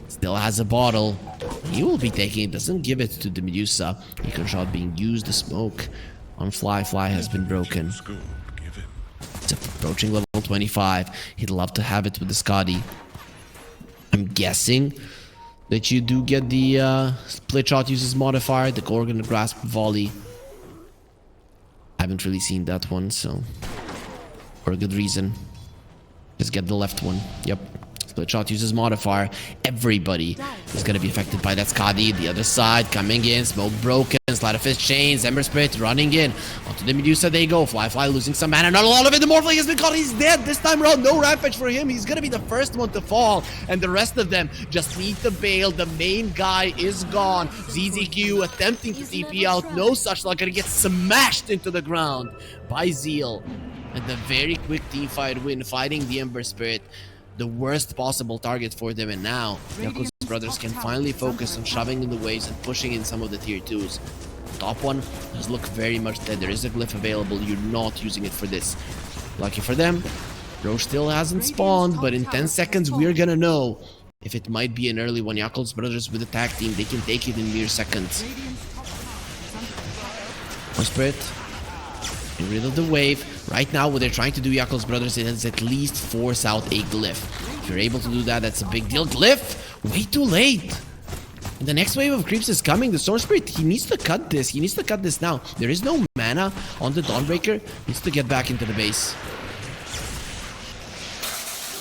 S1: still has a bottle. He will be taking it, doesn't give it to the Medusa. Eco shot being used, the smoke on Fly has been broken. It's approaching level 25. He'd love to have it with the Scotty. I'm guessing that you do get the split shot uses modifier, the Gorgon grasp volley. I haven't really seen that one, so for a good reason. Just get the left one. Yep. Split shot uses modifier. Everybody is going to be affected by that Skadi. The other side coming in. Smoke broken. Sleight of Fist chains. Ember Spirit running in. Onto the Medusa they go. Fly losing some mana. Not a lot of it. The Morphling has been caught. He's dead. This time around, no Rampage for him. He's going to be the first one to fall. And the rest of them just need to bail. The main guy is gone. ZZQ attempting to TP out. No such luck. Going to get smashed into the ground by Zeal. And the very quick teamfight win fighting the Ember Spirit. The worst possible target for them, and now Yakult's brothers can finally focus on shoving in the waves and pushing in some of the tier 2s. Top one does look very much dead. There is a glyph available. You're not using it for this. Lucky for them, Roche still hasn't spawned, but in 10 seconds we're gonna know if it might be an early one. Yakult's brothers with the tag team, they can take it in mere seconds. Spirit, get rid of the wave. Right now, what they're trying to do, Yakult's brothers, is at least force out a glyph. If you're able to do that, that's a big deal. Glyph! Way too late! And the next wave of creeps is coming. The Storm Spirit, he needs to cut this. He needs to cut this now. There is no mana on the Dawnbreaker. He needs to get back into the base.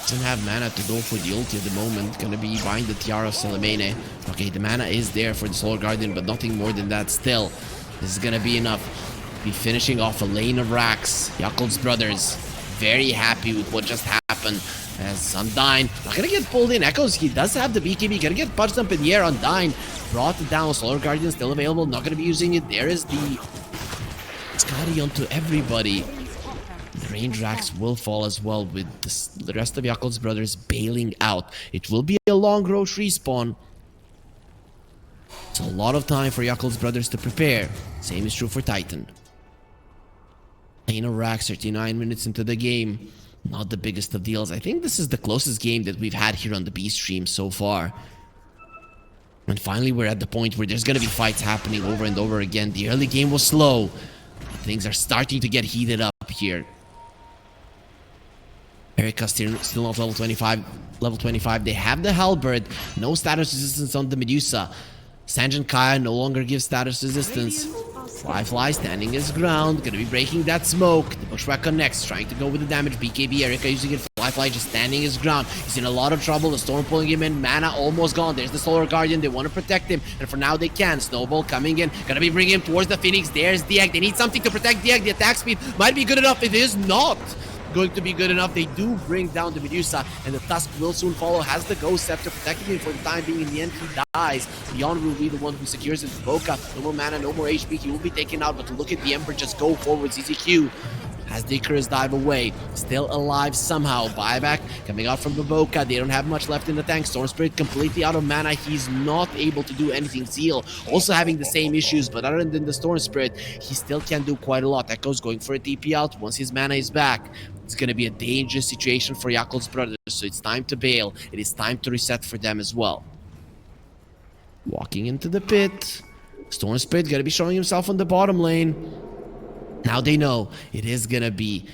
S1: Doesn't have mana to go for the ulti at the moment. Gonna be buying the Tiara of Selemene. Okay, the mana is there for the Solar Guardian, but nothing more than that still. This is gonna be enough. Be finishing off a lane of racks. Yakult's brothers very happy with what just happened. As Undyne not gonna get pulled in. Echoes, he does have the BKB, gonna get punched up in the air. Undyne brought it down. Solar Guardian still available, not gonna be using it. There is the Scotty onto everybody. The range racks will fall as well, with the rest of Yakult's brothers bailing out. It will be a long Roche respawn. It's a lot of time for Yakult's brothers to prepare. Same is true for Titan. Lane racks, 39 minutes into the game. Not the biggest of deals. I think this is the closest game that we've had here on the B stream so far. And finally we're at the point where there's gonna be fights happening over and over again. The early game was slow. Things are starting to get heated up here. Erika still not level 25. Level 25. They have the Halberd. No status resistance on the Medusa. Sanjin Kaya no longer gives status resistance. Firefly standing his ground, gonna be breaking that smoke. The Bushwhack connects, trying to go with the damage. BKB, Erica using it. Firefly just standing his ground. He's in a lot of trouble. The Storm pulling him in. Mana almost gone. There's the Solar Guardian. They want to protect him. And for now, they can. Snowball coming in. Gonna be bringing him towards the Phoenix. There's Diag. They need something to protect Diag. The attack speed might be good enough. It is not going to be good enough. They do bring down the Medusa, and the Tusk will soon follow. Has the Ghost Scepter protecting him for the time being. In the end, he dies. Beyond will be the one who secures it. Boca, no more mana, no more HP. He will be taken out, but look at the Emperor just go forward. ZZQ has the Icarus dive away. Still alive somehow. Buyback coming out from the Boca. They don't have much left in the tank. Storm Spirit completely out of mana. He's not able to do anything. Zeal also having the same issues, but other than the Storm Spirit, he still can do quite a lot. Echo's going for a TP out. Once his mana is back, it's going to be a dangerous situation for Yakult's brothers, so it's time to bail. It is time to reset for them as well. Walking into the pit. Storm Spirit going to be showing himself on the bottom lane. Now they know it is going to be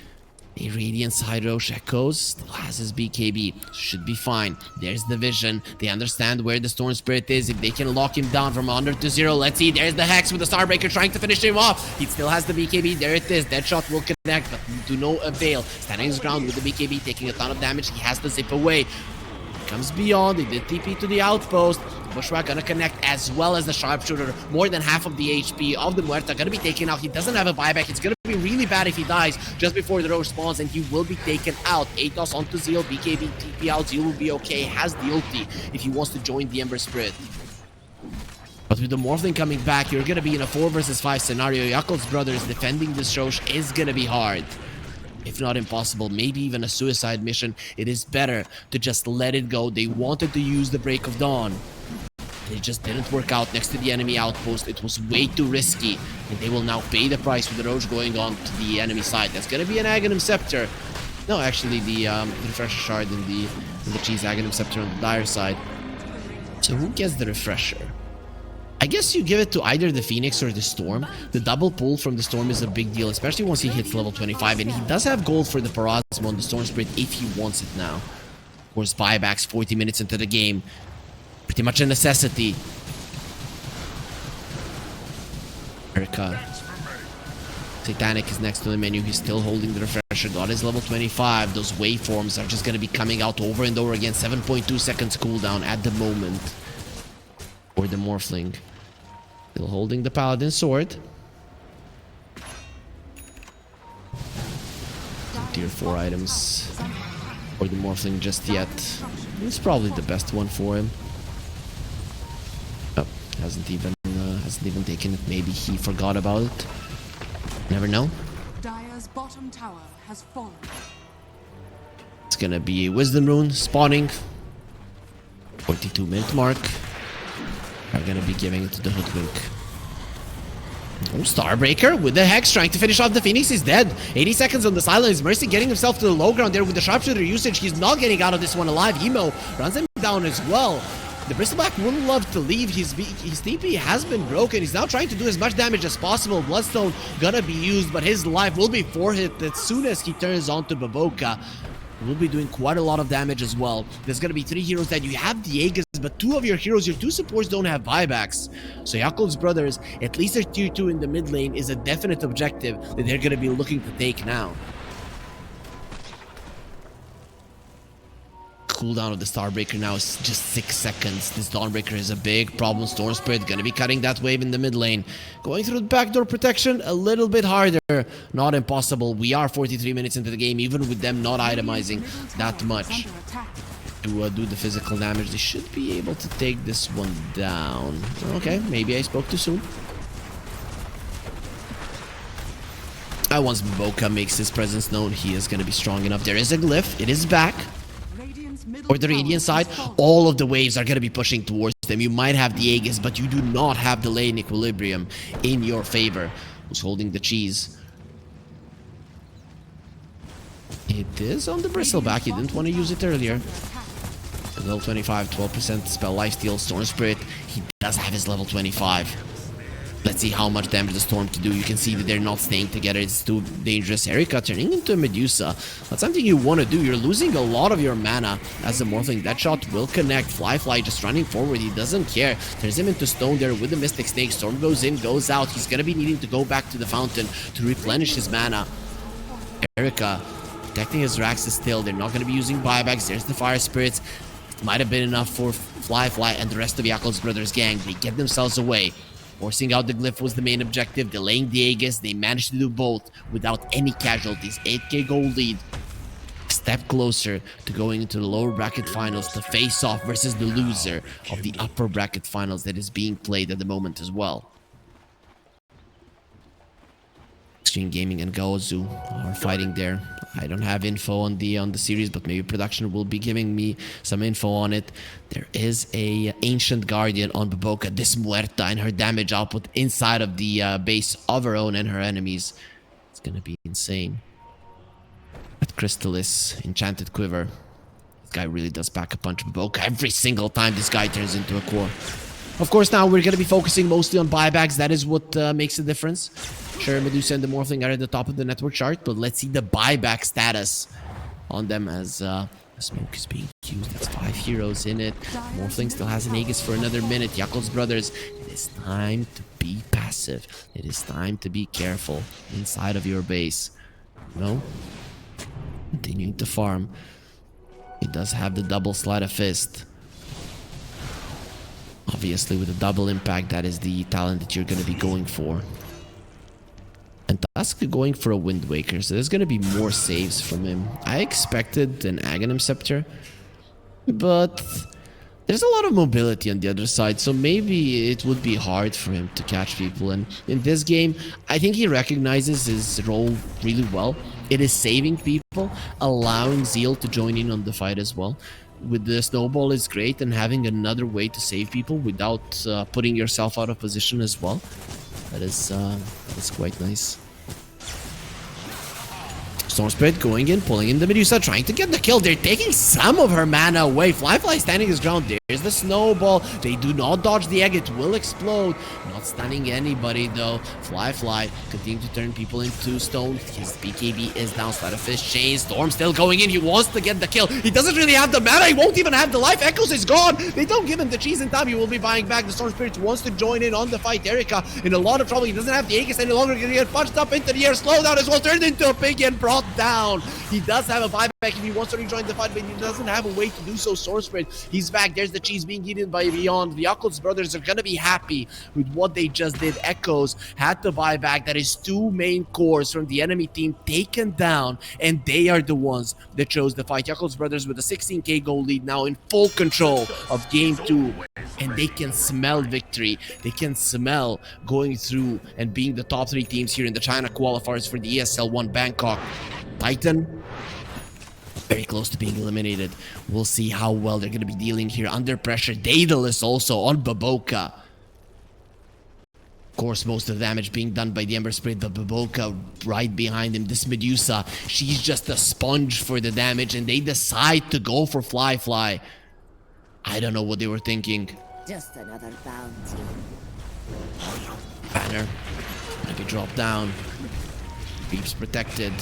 S1: a Radiant side row. Echoes still has his BKB. Should be fine. There's the vision. They understand where the Storm Spirit is. If they can lock him down from 100 to 0. Let's see. There's the Hex with the Starbreaker trying to finish him off. He still has the BKB. There it is. Deadshot will connect, but to no avail. Standing his ground with the BKB, taking a ton of damage. He has to zip away. Comes beyond. They did TP to the outpost. Bushwhack gonna connect as well as the Sharpshooter. More than half of the HP of the Muerta gonna be taken out. He doesn't have a buyback. It's gonna be really bad if he dies just before the roach spawns, and he will be taken out. Atos onto Zeal. BKB TP out. Zeal will be okay. Has the ulti if he wants to join the Ember Spirit. But with the Morphling coming back, you're gonna be in a 4 versus 5 scenario. Yakult's brothers defending this Roche is gonna be hard, if not impossible, maybe even a suicide mission. It is better to just let it go. They wanted to use the Break of Dawn. It just didn't work out next to the enemy outpost. It was way too risky, and they will now pay the price with the Roach going on to the enemy side. That's gonna be an Aghanim Scepter. No, actually, the Refresher Shard and the Cheese Aghanim Scepter on the Dire side. So who gets the Refresher? I guess you give it to either the Phoenix or the Storm. The double pull from the Storm is a big deal, especially once he hits level 25. And he does have gold for the Parasma on the Storm Spirit if he wants it now. Of course, buybacks 40 minutes into the game. Pretty much a necessity. Erica. Satanic is next to the menu. He's still holding the Refresher. Got his level 25. Those waveforms are just going to be coming out over and over again. 7.2 seconds cooldown at the moment for the Morphling. Still holding the Paladin Sword. Tier 4 items for the Morphling just yet. It's probably the best one for him. Oh, hasn't even taken it. Maybe he forgot about it. Never know.
S2: Dire's bottom tower has fallen.
S1: It's gonna be a Wisdom Rune spawning. 42-minute mark. Are gonna be giving it to the Hoodwink. Oh, Starbreaker with the Hex trying to finish off the Phoenix is dead. 80 seconds on the silence. Mercy getting himself to the low ground there with the Sharpshooter usage. He's not getting out of this one alive. Emo runs him down as well. The Bristleback would love to leave. His TP has been broken. He's now trying to do as much damage as possible. Bloodstone gonna be used, but his life will be forfeit as soon as he turns onto Baboka. Will be doing quite a lot of damage as well. There's gonna be 3 heroes that you have the Aegis, but 2 of your heroes, your 2 supports don't have buybacks. So Yakult's brothers, at least their tier 2 in the mid lane is a definite objective that they're gonna be looking to take now. Cooldown of the Starbreaker now is just 6 seconds. This Dawnbreaker is a big problem. Storm Spirit gonna be cutting that wave in the mid lane. Going through the backdoor protection a little bit harder. Not impossible. We are 43 minutes into the game, even with them not itemizing that much to do the physical damage. They should be able to take this one down. Okay, maybe I spoke too soon. Once Boca makes his presence known, he is gonna be strong enough. There is a glyph. It is back. Or the Radiant side, all of the waves are going to be pushing towards them. You might have the Aegis, but you do not have the lane equilibrium in your favor. Who's holding the cheese? It is on the Bristleback. He didn't want to use it earlier. Level 25, 12% spell lifesteal. Storm Spirit, he does have his level 25. Let's see how much damage the Storm can do. You can see that they're not staying together. It's too dangerous. Erika turning into a Medusa. That's something you want to do. You're losing a lot of your mana as the Morphling. That shot will connect. Fly just running forward. He doesn't care. Turns him into stone there with the Mystic Snake. Storm goes in, goes out. He's going to be needing to go back to the fountain to replenish his mana. Erika protecting his Raxus still. They're not going to be using buybacks. There's the Fire Spirits. It might have been enough for Fly and the rest of Yakult's brothers' gang. They get themselves away. Forcing out the glyph was the main objective, delaying the Aegis. They managed to do both without any casualties. 8k gold lead. Step closer to going into the lower bracket finals to face off versus the loser of the upper bracket finals that is being played at the moment as well. Extreme Gaming and Gaozu are fighting there. I don't have info on the series, but maybe production will be giving me some info on it. There is a Ancient Guardian on Baboka, Dismuerta, and her damage output inside of the base of her own and her enemies. It's gonna be insane. At Crystalis, Enchanted Quiver. This guy really does pack a punch. Baboka every single time this guy turns into a core. Of course, now we're going to be focusing mostly on buybacks. That is what makes a difference. Sure, Medusa and the Morphling are at the top of the network chart, but let's see the buyback status on them as smoke is being used. That's 5 heroes in it. Morphling still has an Aegis for another minute. Yakult's brothers, it is time to be passive. It is time to be careful inside of your base. No? Continuing to farm. He does have the double Sleight of Fist. Obviously, with a double impact, that is the talent that you're going to be going for. And Tusk going for a Wind Waker, so there's going to be more saves from him. I expected an Aghanim Scepter, but there's a lot of mobility on the other side, so maybe it would be hard for him to catch people. And in this game, I think he recognizes his role really well. It is saving people, allowing Zeal to join in on the fight as well. With the snowball is great, and having another way to save people without putting yourself out of position as well. That is quite nice. Storm Spirit going in, pulling in the Medusa, trying to get the kill. They're taking some of her mana away. Fly standing his ground. There's the snowball. They do not dodge the egg. It will explode. Not stunning anybody though. Fly continue to turn people into stone. His BKB is down. Sleight of Fist chain. Storm still going in. He wants to get the kill. He doesn't really have the mana. He won't even have the life. Echoes is gone. They don't give him the cheese in time. He will be buying back. The Storm Spirit wants to join in on the fight. Erika in a lot of trouble. He doesn't have the Aegis any longer. Gonna get punched up into the air. Slow down as well. Turned into a pig and brought down. He does have a buyback if he wants to rejoin the fight, but he doesn't have a way to do so. Sword Spirit, he's back. There's the cheese being eaten by Beyond. The Yakult's brothers are gonna be happy with what they just did. Echoes had to buy back. That is 2 main cores from the enemy team taken down, and they are the ones that chose the fight. Yakult's brothers with a 16k goal lead now in full control of game 2, and they can smell victory. They can smell going through and being the top 3 teams here in the China qualifiers for the ESL One Bangkok. Titan, very close to being eliminated. We'll see how well they're going to be dealing here under pressure. Daedalus also on Baboka. Of course, most of the damage being done by the Ember Spirit, but Baboka right behind him. This Medusa, she's just a sponge for the damage, and they decide to go for Fly. I don't know what they were thinking.
S3: Just another bounty.
S1: Banner gonna be dropped down. Beeps protected.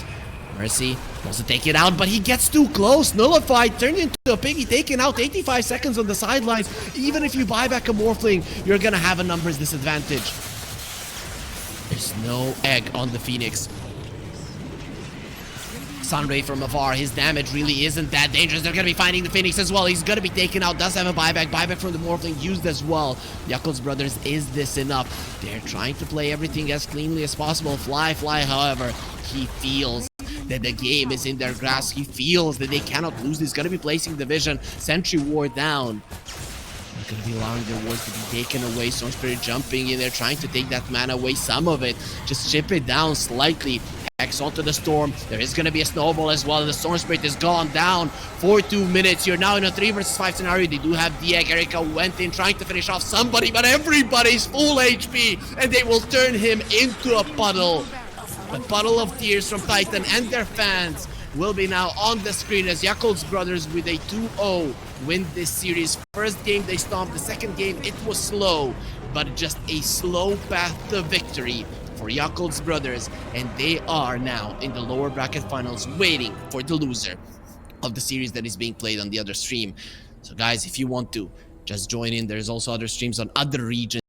S1: Mercy wants to take it out, but he gets too close. Nullified, turned into a piggy, taken out. 85 seconds on the sidelines. Even if you buy back a Morphling, you're gonna have a numbers disadvantage. There's no egg on the Phoenix. Sunray from afar, his damage really isn't that dangerous. They're going to be finding the Phoenix as well. He's going to be taken out, does have a buyback from the Morphling used as well. Yakult's brothers, is this enough? They're trying to play everything as cleanly as possible. Fly, however, he feels that the game is in their grasp. He feels that they cannot lose. He's going to be placing the vision. Sentry Ward down. Not going to be allowing their wards to be taken away. Storm Spirit jumping in there, trying to take that mana away. Some of it, just chip it down slightly. Hex onto the Storm. There is going to be a snowball as well. The Storm Spirit is gone down for 2 minutes. You're now in a 3 versus 5 scenario. They do have the egg. Erika went in trying to finish off somebody, but everybody's full HP, and they will turn him into a puddle. A puddle of tears from Titan and their fans. will be now on the screen as Yakult's brothers with a 2-0 win this series. First game they stomped, the second game it was slow, but just a slow path to victory for Yakult's brothers, and they are now in the lower bracket finals waiting for the loser of the series that is being played on the other stream. So guys, if you want to, just join in. There's also other streams on other regions